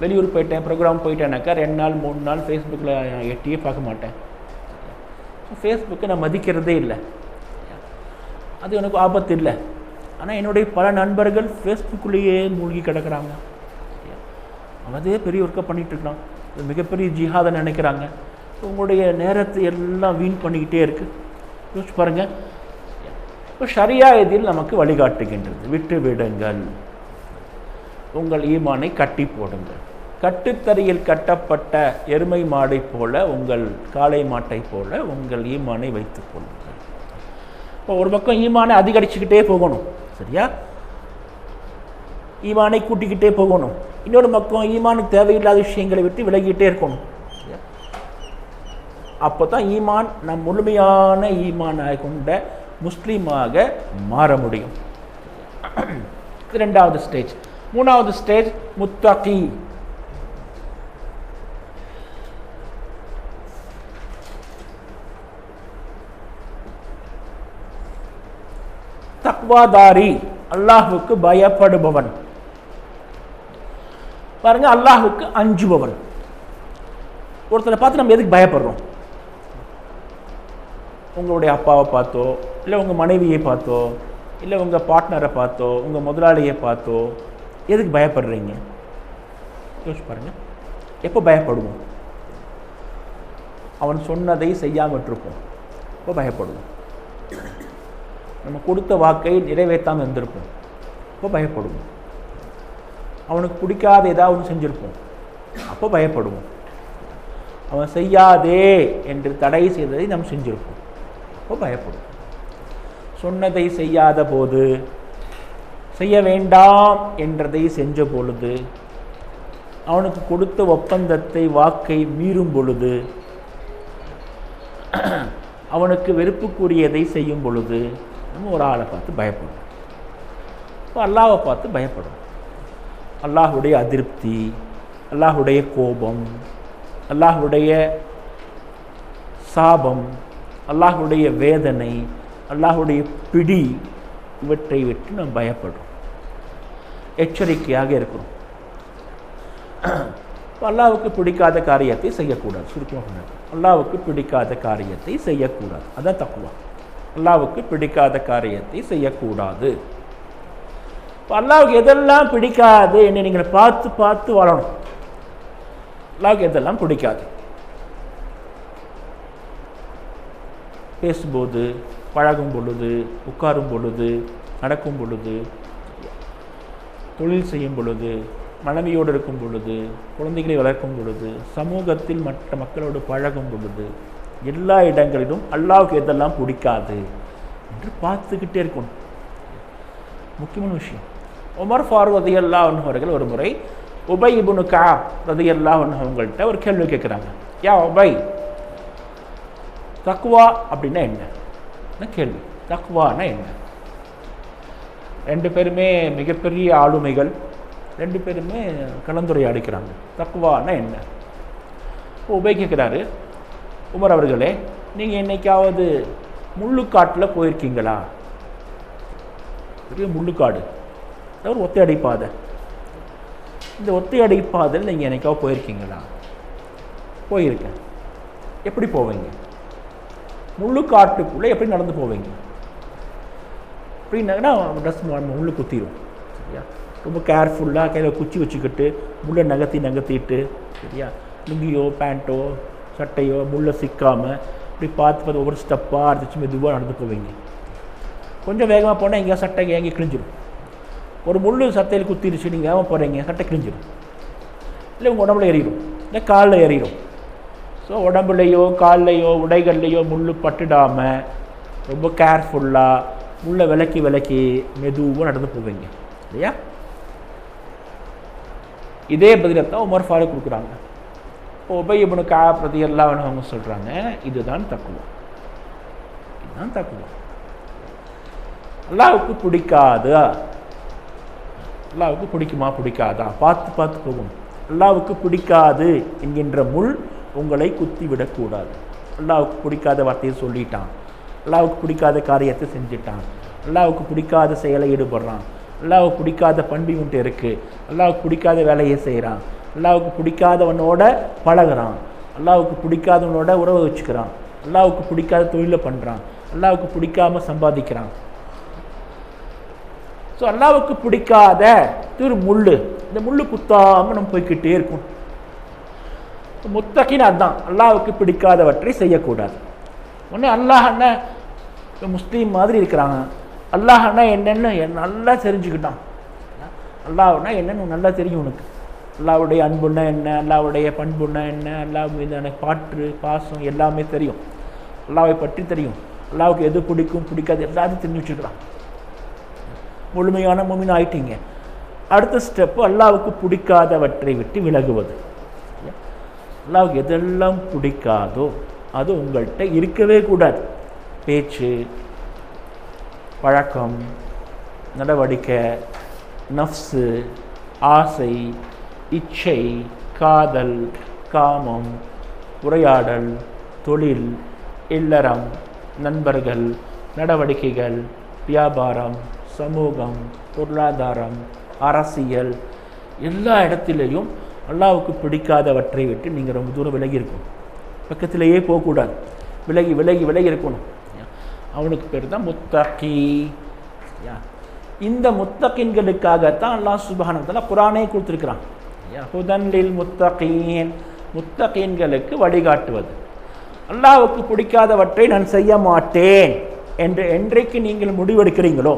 A: வெளியூர் போயிட்டேன், ப்ரோக்ராம் போயிட்டேனாக்கா 2 நாள் 3 நாள் ஃபேஸ்புக்கில் எட்டியே பார்க்க மாட்டேன். ஸோ ஃபேஸ்புக்கை நான் மதிக்கிறதே இல்லை, அது எனக்கு ஆபத்து இல்லை. ஆனால் என்னுடைய பல நண்பர்கள் ஃபேஸ்புக்குள்ளேயே மூழ்கி கிடக்கிறாங்க. அதே பெரிய ஒர்க்கை பண்ணிகிட்ருக்குறான், மிகப்பெரிய ஜிஹாதை நினைக்கிறாங்க. உங்களுடைய நேரத்தை எல்லாம் வீண் பண்ணிக்கிட்டே இருக்குது. யோசிச்சு பாருங்கள். இப்போ ஷரியா இதில் நமக்கு வழிகாட்டுகின்றது, விட்டு விடுங்கள், உங்கள் ஈமானை கட்டி போடுங்கள். கட்டுத்தறியில் கட்டப்பட்ட எருமை மாடை போல, உங்கள் காளை மாட்டை போல உங்கள் ஈமானை வைத்துக் கொள்ளுங்கள். இப்போ ஒரு பக்கம் ஈமானை அதிகரிச்சுக்கிட்டே போகணும், சரியா? ஈமானை கூட்டிக்கிட்டே போகணும். இன்னொரு பக்கம் ஈமானுக்கு தேவையில்லாத விஷயங்களை விட்டு விலகிட்டே இருக்கணும். அப்போ தான் ஈமான் நம் முழுமையான ஈமானாக கொண்ட முஸ்லீமாக மாற முடியும். இது 2வது ஸ்டேஜ். 3வது ஸ்டேஜ் முத்தகி. தக்வாதாரி, அல்லாஹ்வுக்கு பயப்படுபவன். பாருங்க, அல்லாஹ்வுக்கு அஞ்சுபவன். ஒருத்தரை பார்த்து நம்ம எதுக்கு பயப்படுறோம்? உங்களுடைய அப்பாவை பார்த்தோ, இல்லை உங்கள் மனைவியை பார்த்தோ, இல்லை உங்கள் பார்ட்னரை பார்த்தோ, உங்கள் முதலாளியை பார்த்தோ எதுக்கு பயப்படுறீங்க? யோசிச்சு பாருங்கள். எப்போ பயப்படுவோம்? அவன் சொன்னதை செய்யாமல் இருப்போம், இப்போ பயப்படுவோம். நம்ம கொடுத்த வாக்கை நிறைவேற்றாமல் இருந்திருப்போம், அப்போ பயப்படுவோம். அவனுக்கு பிடிக்காத ஏதாவது செஞ்சுருப்போம், அப்போ பயப்படுவோம். அவன் செய்யாதே என்று தடை செய்ததை நாம் செஞ்சுருப்போம், அப்போ பயப்படுவோம். சொன்னதை செய்யாத போது, செய்ய வேண்டாம் என்றதை செஞ்ச பொழுது, அவனுக்கு கொடுத்த ஒப்பந்தத்தை வாக்கை மீறும் பொழுது, அவனுக்கு வெறுப்புக்குரியதை செய்யும் பொழுது நம்ம ஒரு ஆளை பார்த்து பயப்படும். இப்போ அல்லாஹ்வை பார்த்து பயப்படும். அல்லாஹ்வுடைய அதிருப்தி, அல்லாஹ்வுடைய கோபம், அல்லாஹ்வுடைய சாபம், அல்லாஹ்வுடைய வேதனை, அல்லாஹ்வுடைய பிடி, இவற்றை விட்டு நாம் பயப்படுறோம், எச்சரிக்கையாக இருக்கிறோம். அல்லாஹ்வுக்கு பிடிக்காத காரியத்தை செய்யக்கூடாது. சுருக்கமாக அல்லாஹ்வுக்கு பிடிக்காத காரியத்தை செய்யக்கூடாது, அதான் தக்வா. அல்லாஹ்வுக்கு பிடிக்காத காரியத்தை செய்யக்கூடாது. அல்லாஹ்வுக்கு எதெல்லாம் பிடிக்காது என்று நீங்கள் பார்த்து பார்த்து வாழணும். அல்லாஹ்வுக்கு எதெல்லாம் பிடிக்காது? பேசும்போது, பழகும் பொழுது, உட்காரும் பொழுது, நடக்கும் பொழுது, தொழில் செய்யும் பொழுது, மனைவியோடு இருக்கும் பொழுது, குழந்தைகளை வளர்க்கும் பொழுது, சமூகத்தில் மற்ற மக்களோடு பழகும் பொழுது, எல்லா இடங்களிலும் அல்லாஹ்வுக்கு எதெல்லாம் பிடிக்காது என்று பார்த்துக்கிட்டே இருக்கணும். முக்கியமான விஷயம். உமர் ஃபாரூக் ரலியல்லாஹு அன்ஹு அவர்கள் ஒரு முறை உபய் இப்னு கஅப் ரலியல்லாஹு அன்ஹு அவங்கள்ட்ட ஒரு கேள்வி கேட்குறாங்க. யா உபய், தக்வா அப்படின்னா என்ன கேள்வி. தக்வானா என்ன? ரெண்டு பேருமே மிகப்பெரிய ஆளுமைகள், ரெண்டு பேருமே கலந்துரையாடிக்கிறாங்க. தக்வானா என்ன? உபய் கேட்குறாரு, உமர் அவர்களே, நீங்கள் என்னைக்காவது முள்ளுக்காட்டில் போயிருக்கீங்களா? பெரிய முள்ளுக்காடு, ஒரு ஒத்தையடை பாதை. இந்த ஒத்தையடை பாதையில் நீங்கள் என்னைக்காவது போயிருக்கீங்களா? போயிருக்கேன். எப்படி போவீங்க? முள்ளுக்காட்டுக்குள்ளே எப்படி நடந்து போவீங்க? அப்படின்னாங்கன்னா ட்ரெஸ் முள்ளு குத்திடும். சரியா? ரொம்ப கேர்ஃபுல்லாக கையில் குச்சி வச்சுக்கிட்டு முள்ளை நகர்த்திட்டு, சரியா, லுங்கியோ பேண்ட்டோ சட்டையோ முள்ளை சிக்காமல் இப்படி பார்த்து ஒவ்வொரு ஸ்டெப்பாக அடிச்சு மெதுவாக நடந்து போவீங்க. கொஞ்சம் வேகமாக போனால் எங்கேயா சட்டை எங்கே கிழிஞ்சிடும். ஒரு முள் சட்டையில் குத்திடுச்சு, நீங்கள் வேகமாக போகிறீங்க, சட்டை கிழிஞ்சிடும். இல்லை உங்கள் உடம்புல ஏறிடும், இல்லை காலில் ஏறிடும். ஸோ உடம்புலையோ கால்லையோ உடைகள்லையோ முள் பட்டுடாமல் ரொம்ப கேர்ஃபுல்லாக முள்ளை விலக்கி மெதுவாக நடந்து போவீங்க. இல்லையா? இதே பதிலத்தான் உமர் ஃபாரூக் கொடுக்குறாங்க. உபய் இப்னு கஅப் ரலியல்லாஹு அன்ஹு அவங்க சொல்கிறாங்க, இதுதான் தக்வா. இதுதான் தக்வா. அல்லாஹ்வுக்கு பிடிக்காதா? அல்லாஹ்வுக்கு பிடிக்குமா பிடிக்காதா? பார்த்து போகும். அல்லாஹ்வுக்கு பிடிக்காது என்கின்ற முள் உங்களை குத்தி விடக்கூடாது. அல்லாஹ்வுக்கு பிடிக்காத வார்த்தையை சொல்லிட்டான், அல்லாஹ்வுக்கு பிடிக்காத காரியத்தை செஞ்சுட்டான், அல்லாஹ்வுக்கு பிடிக்காத செயலை ஈடுபடுறான், அல்லாஹ்வுக்கு பிடிக்காத பண்பு உன்ட்டு இருக்குது, அல்லாஹ்வுக்கு பிடிக்காத வேலையை செய்கிறான், அல்லாஹ்வுக்கு பிடிக்காதவனோட பழகிறான், அல்லாஹ்வுக்கு பிடிக்காதவனோட உறவை வச்சுக்கிறான், அல்லாஹ்வுக்கு பிடிக்காத தொழிலை பண்ணுறான், அல்லாஹ்வுக்கு பிடிக்காமல் சம்பாதிக்கிறான். ஸோ அல்லாஹ்வுக்கு பிடிக்காத திரு முள், இந்த முள் குத்தாமல் நம்ம போய்கிட்டே இருக்கும். முத்தகின்னு அதுதான், அல்லாஹ்வுக்கு பிடிக்காதவற்றை செய்யக்கூடாது. ஒன்று அல்லாஹ்னா முஸ்லீம் மாதிரி இருக்கிறாங்க, அல்லாஹ்னா என்னென்னு நல்லா தெரிஞ்சுக்கிட்டான். அல்லாஹ்னா என்னன்னு நல்லா தெரியும் உனக்கு. அல்லாஹ்வுடைய அன்புன்னா என்ன, அல்லாஹ்வுடைய பண்புன்னா என்ன, அல்லாஹ் மீதான பாற்று பாசம் எல்லாமே தெரியும். அல்லாஹ்வை பற்றி தெரியும். அல்லாஹ்வுக்கு எது பிடிக்கும் பிடிக்காது எல்லாத்தையும் தெரிஞ்சு வச்சுக்கிறான். முழுமையான முஃமின் ஆயிட்டீங்க. அடுத்த ஸ்டெப்பு அல்லாஹ்வுக்கு பிடிக்காதவற்றை விட்டு விலகுவது. அல்லாஹ்வுக்கு எதெல்லாம் பிடிக்காதோ அது உங்கள்கிட்ட இருக்கவே கூடாது. பேச்சு, பழக்கம், நடவடிக்கை, நஃப்ஸு, ஆசை, இச்சை, காதல், காமம், உரையாடல், தொழில், இல்லறம், நண்பர்கள், நடவடிக்கைகள், வியாபாரம், சமூகம், பொருளாதாரம், அரசியல், எல்லா இடத்திலையும் அல்லாஹ்வுக்கு பிடிக்காதவற்றை விட்டு நீங்கள் ரொம்ப தூரம் விலகி இருக்கணும். பக்கத்திலேயே போகக்கூடாது. விலகி இருக்கணும். அவனுக்கு பேர் தான் முத்தகி. இந்த முத்தகின்களுக்காகத்தான் அல்லாஹ் சுப்ஹானஹு வ தஆலா குர்ஆனை கொடுத்துருக்கிறான். ஹுதன் லில் முத்தகீன், முத்தகீன்களுக்கு வழிகாட்டுவது. அல்லாஹ்வுக்கு பிடிக்காதவற்றை நான் செய்ய மாட்டேன் என்று என்றைக்கு நீங்கள் முடிவெடுக்கிறீங்களோ,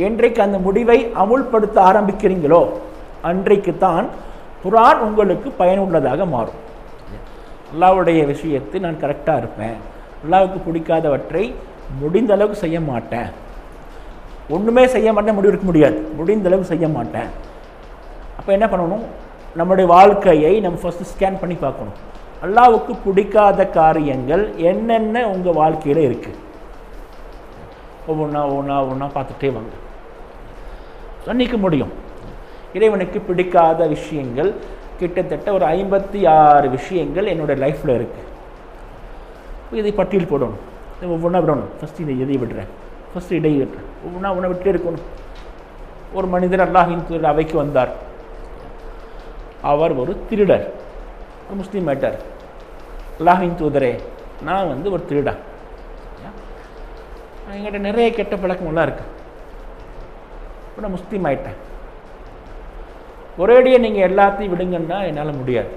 A: என்றைக்கு அந்த முடிவை அமுல்படுத்த ஆரம்பிக்கிறீங்களோ, அன்றைக்கு தான் குர்ஆன் உங்களுக்கு பயனுள்ளதாக மாறும். அல்லாஹ்வுடைய விஷயத்தில் நான் கரெக்டாக இருப்பேன், அல்லாஹ்வுக்கு பிடிக்காதவற்றை முடிந்த அளவுக்கு செய்ய மாட்டேன், ஒன்றுமே செய்ய மாட்டேன் முடிவெடுக்க முடியாது, முடிந்த அளவுக்கு செய்ய மாட்டேன். அப்போ என்ன பண்ணணும்? நம்முடைய வாழ்க்கையை நம்ம ஃபஸ்ட்டு ஸ்கேன் பண்ணி பார்க்கணும். அல்லாஹ்வுக்கு பிடிக்காத காரியங்கள் என்னென்ன உங்கள் வாழ்க்கையில் இருக்குது, ஒவ்வொன்றா பார்த்துட்டே வாங்க. சொன்னிக்க முடியும். இறைவனுக்கு பிடிக்காத விஷயங்கள் கிட்டத்தட்ட ஒரு 56 விஷயங்கள் என்னோடய லைஃப்பில் இருக்குது. இதை பட்டியல் போடணும், ஒவ்வொன்றா விடணும். ஃபஸ்ட்டு இதை விடுறேன், ஃபஸ்ட்டு இதை விடுறேன், ஒவ்வொன்றா விட்டே இருக்கணும். ஒரு மனிதர் அல்லாஹ்வின் தூதர் அவைக்கு வந்தார். அவர் ஒரு திருடர், ஒரு முஸ்லீம் ஆயிட்டார். அல்லாஹ்வின் தூதரே, நான் ஒரு திருடன், என்கிட்ட நிறைய கெட்ட பழக்கமெல்லாம் இருக்கு, இப்போ நான் முஸ்லீம் ஆயிட்டேன், ஒரேடியே நீங்கள் எல்லாத்தையும் விடுங்கன்னா என்னால் முடியாது.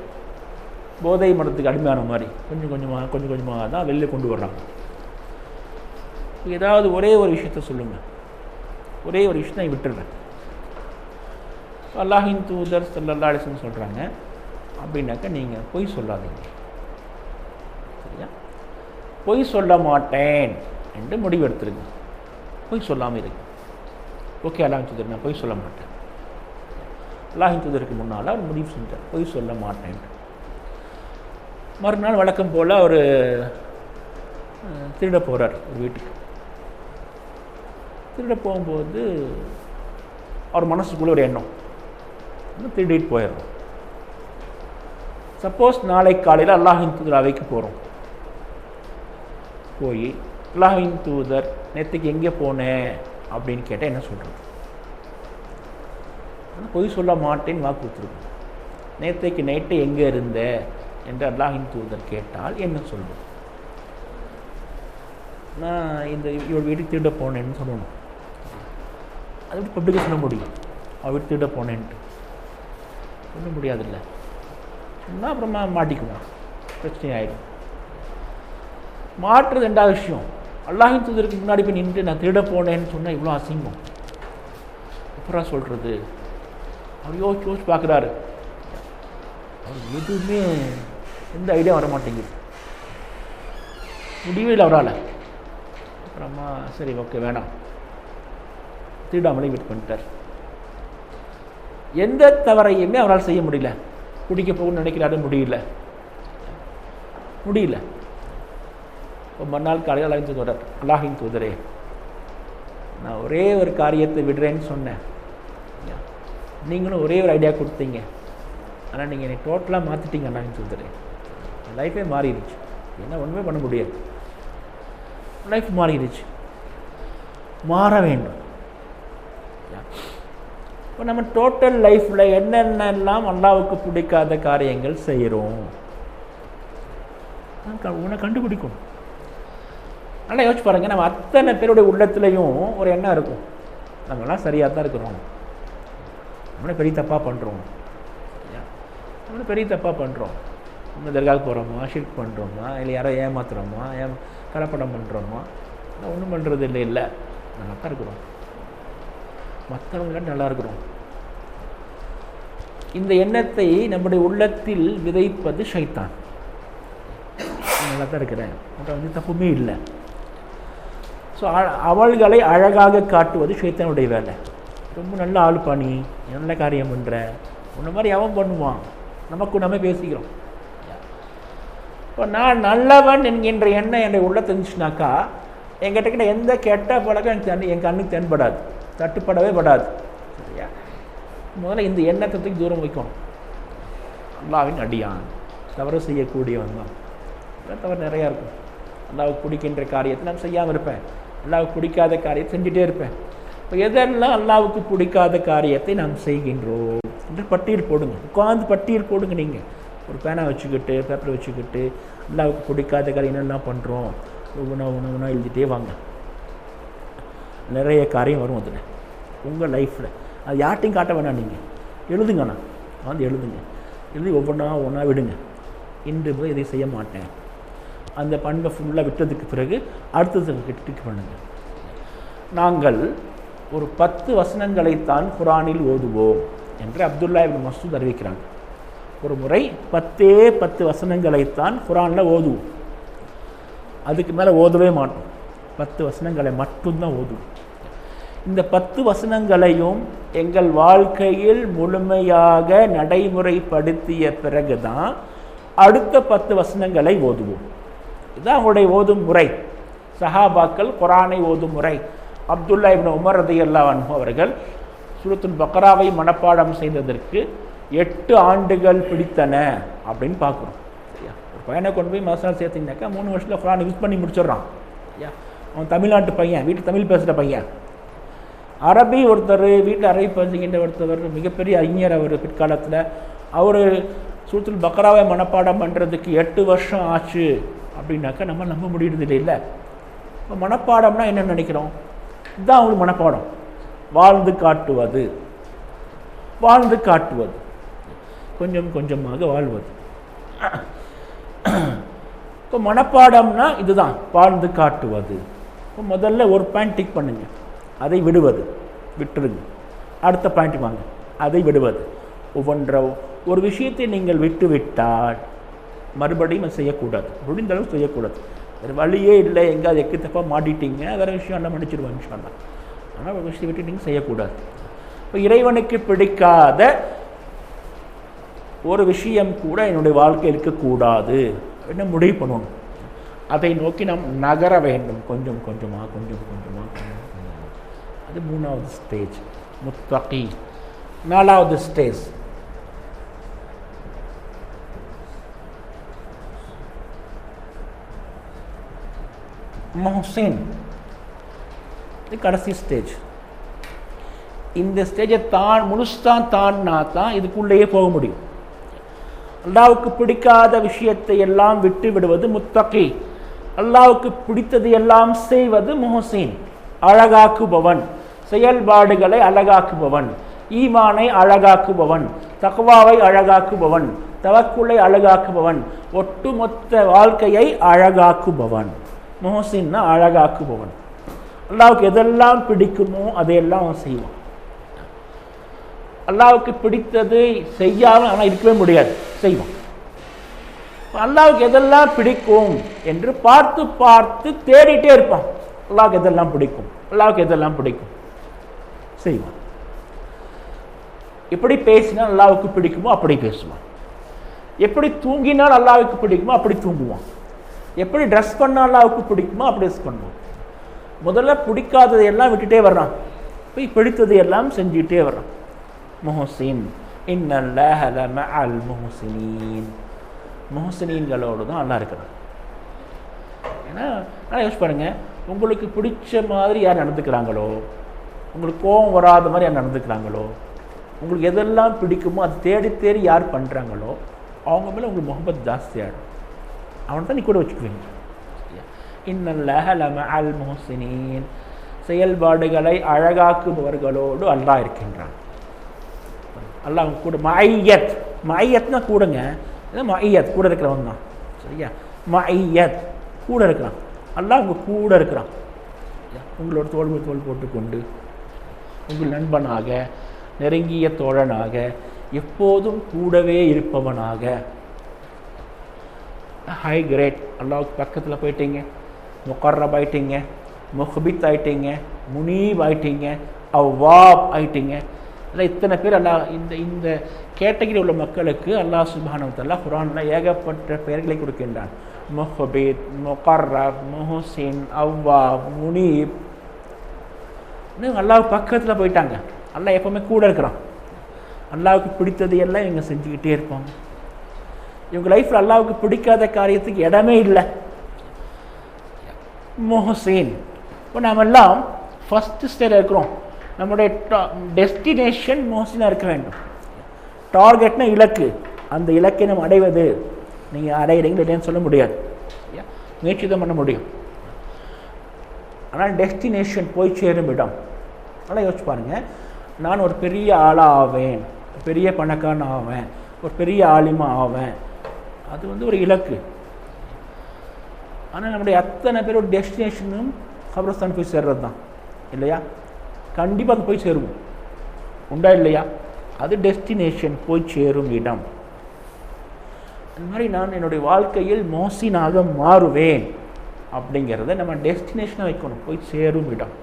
A: போதை மரத்துக்கு அடிமையான மாதிரி கொஞ்சம் கொஞ்சமாக தான் வெளில கொண்டு வர்றாங்க. ஏதாவது ஒரே ஒரு விஷயத்த சொல்லுங்கள், ஒரே ஒரு விஷயம் விட்டுடுறேன். அல்லாஹின் தூதர் ஸல்லல்லாஹு அலைஹி வஸல்லம் சொல்கிறாங்க, அப்படின்னாக்கா நீங்கள் பொய் சொல்லாதீங்க. சரியா? பொய் சொல்ல மாட்டேன் என்று முடிவெடுத்துருங்க. பொய் சொல்லாமல் இருக்கு. ஓகே அல்லாஹின் தூதர், நான் பொய் சொல்ல மாட்டேன். அல்லாஹின் தூதருக்கு முன்னால் அவர் முடிவு செஞ்சார், பொய் சொல்ல மாட்டேன். மறுநாள் வழக்கம் போல் அவர் திருட போகிறார் ஒரு வீட்டுக்கு. திருட போகும்போது அவர் மனசுக்குள்ளே ஒரு எண்ணம், திருடிட்டு போயிடுறோம். சப்போஸ் நாளை காலையில் அல்லாஹின் தூதர் அவைக்கு போகிறோம். போய் அல்லாஹின் தூதர் நேற்றுக்கு எங்கே போனேன் அப்படின்னு கேட்டால் என்ன சொல்கிறது? பொய் சொல்ல மாட்டேன்னு வாக்கு கொடுத்துருக்கோம். நேற்றைக்கு நைட்டு எங்கே இருந்த என்று அல்லாஹின் தூதர் கேட்டால் என்ன சொல்வது? நான் இவள் வீட்டுக்கு திருட போனேன்னு சொல்லணும். அது எப்படி பப்ளிக்காக சொல்ல முடியும்? அவள் வீட்டு திருட போனேன்ட்டு சொல்ல முடியாதுல்ல. சொன்னால் அப்புறமா மாட்டிக்குவோம், பிரச்சனை ஆகிடும். மாற்றுறது ரெண்டாவது விஷயம். அல்லாஹின் தூதருக்கு முன்னாடி போய் நின்று நான் திருட போனேன்னு சொன்னால் இவ்வளோ அசிங்கம். அப்புறம் சொல்கிறது, அவர் யோசிச்சு பார்க்குறாரு. அவர் எதுவுமே எந்த ஐடியா வர மாட்டேங்குது, முடிவே இல்லை அவரால். அப்புறமா சரி ஓகே வேணாம், திருடாமலே வெயிட் பண்ணிட்டார். எந்த தவறையுமே அவரால் செய்ய முடியல. குடிக்க போகணும்னு நினைக்கிறாரு, முடியல. இப்போ மறுநாள் காலையில் அல்லாஹின் தூதரே, நான் ஒரே ஒரு காரியத்தை விடுறேன்னு சொன்னேன், நீங்களும் ஒரே ஒரு ஐடியா கொடுத்தீங்க, ஆனால் நீங்கள் என்னை டோட்டலாக மாற்றிட்டீங்க அல்லாஹின் தூதரே. லைஃபே மாறிடுச்சு, என்ன ஒன்றுமே பண்ண முடியாது. லைஃப் மாறிடுச்சு, மாற வேண்டும். இப்போ நம்ம டோட்டல் லைஃப்பில் என்னென்னலாம் அல்லாஹ்வுக்கு பிடிக்காத காரியங்கள் செய்கிறோம் உன்னை கண்டுபிடிக்கணும். நல்லா யோசிச்சு பாருங்கள். நம்ம அத்தனை பேருடைய உள்ளத்துலேயும் ஒரு எண்ணம் இருக்கும், நம்மளாம் சரியாக தான் இருக்கிறோம், நம்மளே பெரிய தப்பாக பண்ணுறோம், நம்ம தர்காவுக்கு போகிறோமா, ஷிர்க் பண்ணுறோமா, இல்லை யாரோ ஏமாத்துகிறோமா, கலப்படம் பண்ணுறோமா? ஒன்றும் பண்ணுறது இல்லை, நல்லா தான் இருக்கிறோம், மற்றவங்கள நல்லா இருக்கிறோம். இந்த எண்ணத்தை நம்முடைய உள்ளத்தில் விதைப்பது ஷைத்தான். நல்லா தான் இருக்கிறேன், மற்ற தப்புமே இல்லை. ஸோ அவள்களை அழகாக காட்டுவது ஷைத்தானுடைய வேலை. ரொம்ப நல்ல ஆள் பண்ணி நல்ல காரியம் பண்ணுற உன்ன மாதிரி எவன் பண்ணுவான், நமக்கு நம்ம பேசிக்கிறோம். இப்போ நான் நல்லவன் என்கின்ற எண்ணம் என்னுடைய உள்ள தெரிஞ்சுச்சுனாக்கா என்கிட்ட கிட்ட எந்த கெட்ட பழக்கம் என் கண்ணுக்கு தென்படாது, தட்டுப்படவே படாது. சரியா? முதல்ல இந்த எண்ணத்தை தூக்கி தூரம் வைக்கணும். அல்லாஹ்வின் அடியான், தவறு செய்யக்கூடியவன் தான். தவறு நிறையா இருக்கும். அல்லாஹ்வுக்கு பிடிக்கின்ற காரியத்தை நான் செய்யாமல் இருப்பேன், அல்லாஹ்வுக்கு பிடிக்காத காரியத்தை செஞ்சுட்டே இருப்பேன். இப்போ எதெல்லாம் அல்லாஹ்வுக்கு பிடிக்காத காரியத்தை நாம் செய்கின்றோம் என்று பட்டியல் போடுங்க. உட்காந்து பட்டியல் போடுங்க. நீங்கள் ஒரு பேனா வச்சுக்கிட்டு பேப்பர் வச்சுக்கிட்டு அல்லாஹ்வுக்கு பிடிக்காத காரியம் என்னெல்லாம் பண்ணுறோம் ஒவ்வொன்றா எழுதிட்டே வாங்க. நிறைய காரியம் வரும் அதில் உங்கள் லைஃப்பில். அது யார்ட்டையும் காட்ட வேணாம், நீங்கள் எழுதுங்கண்ணா, எழுதுங்க. எழுதி ஒவ்வொன்றா விடுங்க. இன்று போய் இதை செய்ய மாட்டேன், அந்த பண்பை ஃபுல்லாக விட்டதுக்கு பிறகு அடுத்தது கிட்டிக் பண்ணுங்கள். நாங்கள் ஒரு 10 வசனங்களைத்தான் குரானில் ஓதுவோம் என்று அப்துல்லா இப்னு மஸ்ஊத் அறிவிக்கிறாங்க. ஒரு முறை 10 வசனங்களைத்தான் குரானில் ஓதுவோம், அதுக்கு மேலே ஓதவே மாட்டோம். 10 வசனங்களை மட்டும்தான் ஓதுவோம். இந்த 10 வசனங்களையும் எங்கள் வாழ்க்கையில் முழுமையாக நடைமுறைப்படுத்திய பிறகுதான் அடுத்த 10 வசனங்களை ஓதுவோம். இதுதான் அவங்களுடைய ஓதும் முறை. சஹாபாக்கள் குரானை ஓதும் முறை. அப்துல்லா இப்னு உமர் ரலியல்லாஹு அன்ஹு அவர்கள் சூரத்துல் பக்ராவை மனப்பாடம் செய்ததற்கு 8 ஆண்டுகள் பிடித்தன அப்படின்னு பார்க்குறோம். சரியா? ஒரு பையனை கொண்டு போய் மதரசாவில் சேர்த்திங்கனாக்கா 3 வருஷத்தில் குரான் யூஸ் பண்ணி முடிச்சிடுறான். ஐயா, அவன் தமிழ்நாட்டு பையன், வீட்டில் தமிழ் பேசுகிற பையன். அரபி ஒருத்தர், வீட்டில் அரபி பேசுகின்ற ஒருத்தவர், மிகப்பெரிய அறிஞர் அவர். பிற்காலத்தில் அவர் சூரத்துல் பக்ராவை மனப்பாடம் பண்ணுறதுக்கு 8 வருஷம் ஆச்சு அப்படின்னாக்கா நம்ம நம்ப முடியறது இல்லை. இப்போ மனப்பாடம்னா என்ன நினைக்கிறோம்? இதுதான் அவங்களுக்கு மனப்பாடம். வாழ்ந்து காட்டுவது, கொஞ்சம் கொஞ்சமாக வாழ்வது. இப்போ மனப்பாடம்னா இதுதான், வாழ்ந்து காட்டுவது. இப்போ முதல்ல ஒரு பாயிண்ட் டிக் பண்ணுங்க, அதை விடுவது. விட்டுருங்க. அடுத்த பாயிண்ட் வாங்க, அதை விடுவது. ஒவ்வொன்ற ஒரு விஷயத்தை நீங்கள் விட்டு விட்டால் மறுபடியும் செய்யக்கூடாது, முடிந்த அளவு செய்யக்கூடாது. வேறு வழியே இல்லை, எங்கேயாவது எக்கு தப்பாக மாட்டிட்டீங்க, வேறு விஷயம் எல்லாம் மன்னிச்சிடுவாங்க இன்ஷா அல்லாஹ். ஆனால் ஒரு விஷயத்தை விட்டு நீங்கள் செய்யக்கூடாது. இப்போ இறைவனுக்கு பிடிக்காத ஒரு விஷயம் கூட என்னுடைய வாழ்க்கை இருக்கக்கூடாது என்ன முடிவு பண்ணணும். அதை நோக்கி நாம் நகர வேண்டும், கொஞ்சம் கொஞ்சமாக கொஞ்சம் கொஞ்சமாக. அது 3வது ஸ்டேஜ் முத்தகி. 4வது ஸ்டேஜ் முஹ்சின். இது கடைசி ஸ்டேஜ். இந்த ஸ்டேஜை முழுசான் தான்னா தான் இதுக்குள்ளேயே போக முடியும். அல்லாவுக்கு பிடிக்காத விஷயத்தை எல்லாம் விட்டு விடுவது முத்தகி, அல்லாவுக்கு பிடித்தது எல்லாம் செய்வது முஹ்சின், அழகாக்குபவன், செயல்பாடுகளை அழகாக்குபவன், ஈமானை அழகாக்குபவன், தக்வாவை அழகாக்குபவன், தவக்குலை அழகாக்குபவன், ஒட்டுமொத்த வாழ்க்கையை அழகாக்குபவன். முஹ்சின்னா அழகாக்குபவன். அல்லாவுக்கு எதெல்லாம் பிடிக்குமோ அதையெல்லாம் அவன் செய்வான். அல்லாவுக்கு பிடித்தது செய்யாமல் ஆனால் இருக்கவே முடியாது, செய்வான். அல்லாவுக்கு எதெல்லாம் பிடிக்கும் என்று பார்த்து பார்த்து தேடிட்டே இருப்பான். அல்லாவுக்கு எதெல்லாம் பிடிக்கும், அல்லாவுக்கு எதெல்லாம் பிடிக்கும், செய்வான். எப்படி பேசினால் அல்லாவுக்கு பிடிக்குமோ அப்படி பேசுவான். எப்படி தூங்கினால் அல்லாவுக்கு பிடிக்குமோ அப்படி தூங்குவான். எப்படி ட்ரெஸ் பண்ணால் அல்லாவுக்கு பிடிக்குமோ அப்படி ட்ரெஸ் பண்ணுவான். முதல்ல பிடிக்காததை எல்லாம் விட்டுட்டே வர்றான், போய் பிடித்தது எல்லாம் செஞ்சுட்டே வர்றான். முஹ்சின் இன்னல்லாஹ லமஅல் முஹ்சினீன். முஹ்சினீன்களோடு தான் அல்லாஹ் இருக்கிறான். ஏன்னா யோசிச்சு பாருங்க, உங்களுக்கு பிடிச்ச மாதிரி யார் நடந்துக்கிறாங்களோ, உங்களுக்கு கோபம் வராத மாதிரி யார் நடந்துக்கிறாங்களோ, உங்களுக்கு எதெல்லாம் பிடிக்குமோ அது தேடி தேடி யார் பண்ணுறாங்களோ அவங்க மேலே உங்களுக்கு முஹப்பத் ஜாஸ்தி ஆகிடும். அவனை தான் நீ கூட வச்சுக்குவீங்க. இன்னல்லாஹ லமஅல் முஹ்சினீன். செயல்பாடுகளை அழகாக்குபவர்களோடு அல்லாஹ் இருக்கின்றான். அல்லாஹ் அவங்க கூட மஐயத். மஐயத்னா கூடங்க, மஐயத் கூட இருக்கிறவங்க தான். சரியா? மஐயத் கூட இருக்கிறான். அல்லாஹ் உங்க கூட இருக்கிறான். உங்களோட தோல் போட்டுக்கொண்டு உங்கள் நண்பனாக, நெருங்கிய தோழனாக, எப்போதும் கூடவே இருப்பவனாக. High grade. அல்லாஹ்வுக்கு பக்கத்தில் போயிட்டீங்க, முகர்ரப் ஆயிட்டீங்க, முஹ்பித் ஆயிட்டீங்க, முனீப் ஆயிட்டீங்க, அவ்வாப் ஆயிட்டீங்க. இல்லை இத்தனை பேர் அல்லாஹ் இந்த கேட்டகரி உள்ள மக்களுக்கு அல்லாஹ் சுப்ஹானஹு வ தஆலா குர்ஆனில் ஏகப்பட்ட பெயர்களை கொடுக்கின்றான். முஹ்பித், முகர்ரப், முஹ்சின், அவ்வாப், முனீப். இன்னும் அல்லாஹ் பக்கத்தில் போயிட்டாங்க. அல்லாஹ் எப்பவுமே கூட இருக்கிறான். அல்லாஹ்வுக்கு பிடித்தது எல்லாம் இவங்க செஞ்சுக்கிட்டே இருப்பாங்க. இவங்க லைஃப்பில் அல்லாஹ்வுக்கு பிடிக்காத காரியத்துக்கு இடமே இல்லை. முஹ்சின். இப்போ நாம் எல்லாம் ஃபஸ்ட்டு ஸ்டேஜில் இருக்கிறோம். நம்முடைய டெஸ்டினேஷன் முஹ்சினாக இருக்க வேண்டும். டார்கெட்னா இலக்கு. அந்த இலக்கை நம்ம அடைவது, நீங்கள் அடையிறீங்க இல்லைன்னு சொல்ல முடியாது, முயற்சி தான் பண்ண முடியும். ஆனால் டெஸ்டினேஷன் போய் சேரும் இடம். அதனால் யோசிச்சு பாருங்கள், நான் ஒரு பெரிய ஆளாக ஆவேன், பெரிய பணக்காரன் ஆவேன், ஒரு பெரிய ஆலிமா ஆவேன், அது ஒரு இலக்கு. ஆனால் நம்முடைய அத்தனை பேரோட டெஸ்டினேஷனும் கபரஸ்தான் போய் சேர்றது தான் இல்லையா? கண்டிப்பாக அது போய் சேருவோம், உண்டா இல்லையா? அது டெஸ்டினேஷன், போய் சேரும் இடம். அந்த மாதிரி நான் என்னுடைய வாழ்க்கையில் முஹ்சினாக மாறுவேன் அப்படிங்கிறத நம்ம டெஸ்டினேஷனாக வைக்கணும். போய் சேரும் இடம்,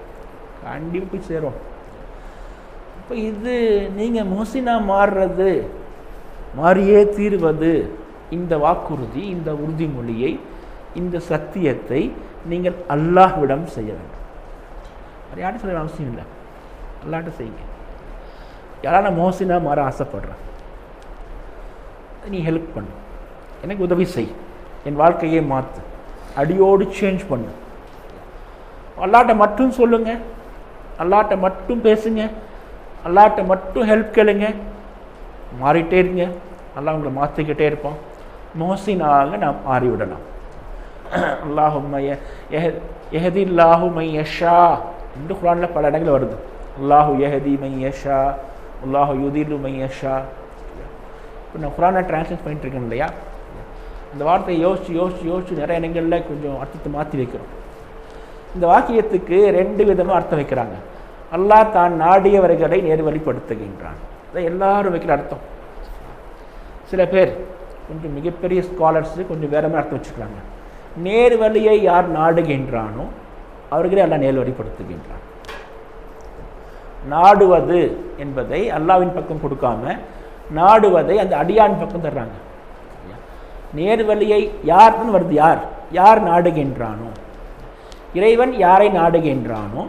A: கண்டிப்பாக போய் சேரும். இப்போ இது நீங்கள் முஹ்சினாக மாறுறது, மாறியே தீர்வது, இந்த வாக்குறுதி, இந்த உறுதிமொழியை, இந்த சத்தியத்தை நீங்கள் அல்லாஹ்விடம் செய்ய வேண்டும். அது யார்கிட்ட சொல்ல அவசியம் இல்லை, அல்லாஹ்ட்ட செய்யுங்க. யாராவது நான் முஹ்சினாக மாற ஆசைப்படுறேன், நீ ஹெல்ப் பண்ணு, எனக்கு உதவி செய், என் வாழ்க்கையை மாற்று, அடியோடு சேஞ்ச் பண்ணு. அல்லாஹ்ட்ட மட்டும் சொல்லுங்க, அல்லாஹ்ட்ட மட்டும் பேசுங்க, அல்லாஹ்ட்ட மட்டும் ஹெல்ப் கேளுங்க, மாறிட்டே இருங்க. அல்லாஹ் உங்களை மாற்றிக்கிட்டே இருப்பான். முஹ்சினாக நாம் மாறிவிடலாம். அல்லாஹும்ம யஹ்தில்லாஹு மன் யஷா என்று குர்ஆனில் பல இடங்கள் வருது. அல்லாஹு யஹ்தி மன் யஷா, அல்லாஹு யுதில்லு மன் யஷா. இப்போ நான் குர்ஆனை டிரான்ஸ்லேட் பண்ணிட்டு இருக்கேன் இல்லையா? இந்த வார்த்தையை யோசிச்சு நிறைய இடங்களில் கொஞ்சம் அர்த்தத்தை மாற்றி வைக்கிறோம். இந்த வாக்கியத்துக்கு 2 விதமாக அர்த்தம் வைக்கிறாங்க. அல்லாஹ் தான் நாடியவர்களை நேர்வழிப்படுத்துகின்றான். அதை எல்லாரும் வைக்கிற அர்த்தம். சில பேர் கொஞ்சம் மிகப்பெரிய ஸ்காலர்ஸு கொஞ்சம் வேற மாதிரி அர்த்தம் வச்சுக்கிறாங்க. நேர்வழியை யார் நாடுகின்றானோ அவர்களே அல்லாஹ் நேர்வழிப்படுத்துகின்றான். நாடுவது என்பதை அல்லாஹ்வின் பக்கம் கொடுக்காம நாடுவதை அந்த அடியான் பக்கம் தர்றாங்க. நேர்வழியை யாருன்னு வருது, யார் நாடுகின்றானோ, இறைவன் யாரை நாடுகின்றானோ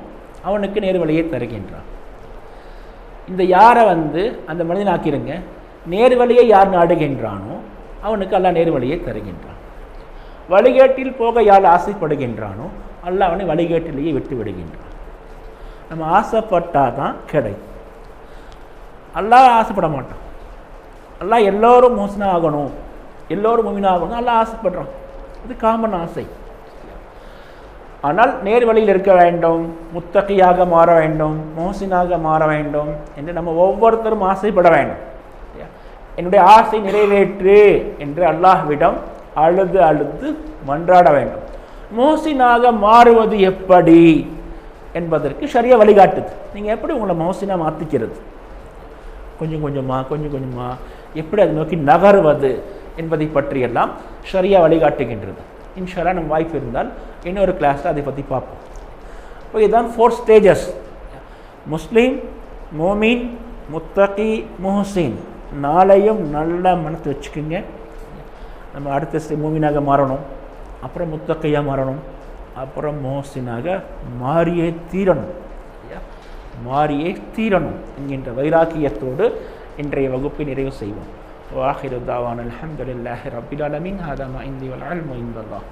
A: அவனுக்கு நேர்வழியை தருகின்றான். இந்த யாரை அந்த மனிதன் ஆக்கிருங்க. நேர்வழியை யார் நாடுகின்றானோ அவனுக்கு அல்லாஹ் நேர்வழியை தருகின்றான். வழிகேட்டில் போக யார் ஆசைப்படுகின்றானோ அல்லாஹ் அவனை வழிகேட்டிலேயே விட்டு விடுகின்றான். நம்ம ஆசைப்பட்டாதான் கிடைக்கும். அல்லாஹ் ஆசைப்பட மாட்டான். அல்லாஹ் எல்லோரும் மோசனா ஆகணும், எல்லோரும் முமினா ஆகணும் அல்லாஹ் ஆசைப்படுறான். இது காமன் ஆசை. ஆனால் நேர்வழியில் இருக்க வேண்டும், முத்தகியாக மாற வேண்டும், மோசினாக மாற வேண்டும் என்று நம்ம ஒவ்வொருத்தரும் ஆசைப்பட வேண்டும். என்னுடைய ஆசை நிறைவேற்று என்று அல்லாஹ்விடம் அழுது அழுது மன்றாட வேண்டும். மோசினாக மாறுவது எப்படி என்பதற்கு ஷரியா வழிகாட்டுது. நீங்கள் எப்படி உங்களை மோசினா மாற்றிக்கிறது, கொஞ்சம் கொஞ்சமாக எப்படி அதை நோக்கி நகருவது என்பதை பற்றியெல்லாம் ஷரியா வழிகாட்டுகின்றது. இன்ஷா அல்லாஹ் நம்ம வாய்ப்பு இருந்தால் இன்னொரு கிளாஸில் அதை பற்றி பார்ப்போம். இப்போ இதுதான் 4 ஸ்டேஜஸ்: முஸ்லீம், மோமீன், முத்தகி, முஹ்சின். நாளையும் நல்ல மனத்தை வச்சுக்கோங்க. நம்ம அடுத்த மூமினாக மாறணும், அப்புறம் முத்தகையாக மாறணும், அப்புறம் மோசினாக மாறியே தீரணும் என்கின்ற வைராக்கியத்தோடு இன்றைய வகுப்பை நிறைவு செய்வோம். வாஹிரு தாவான் அல்ஹம்துலில்லாஹி ரப்பில் ஆலமீன். ஹாதா மா இன்தி வல் இல்மு இன்தல்லாஹ்.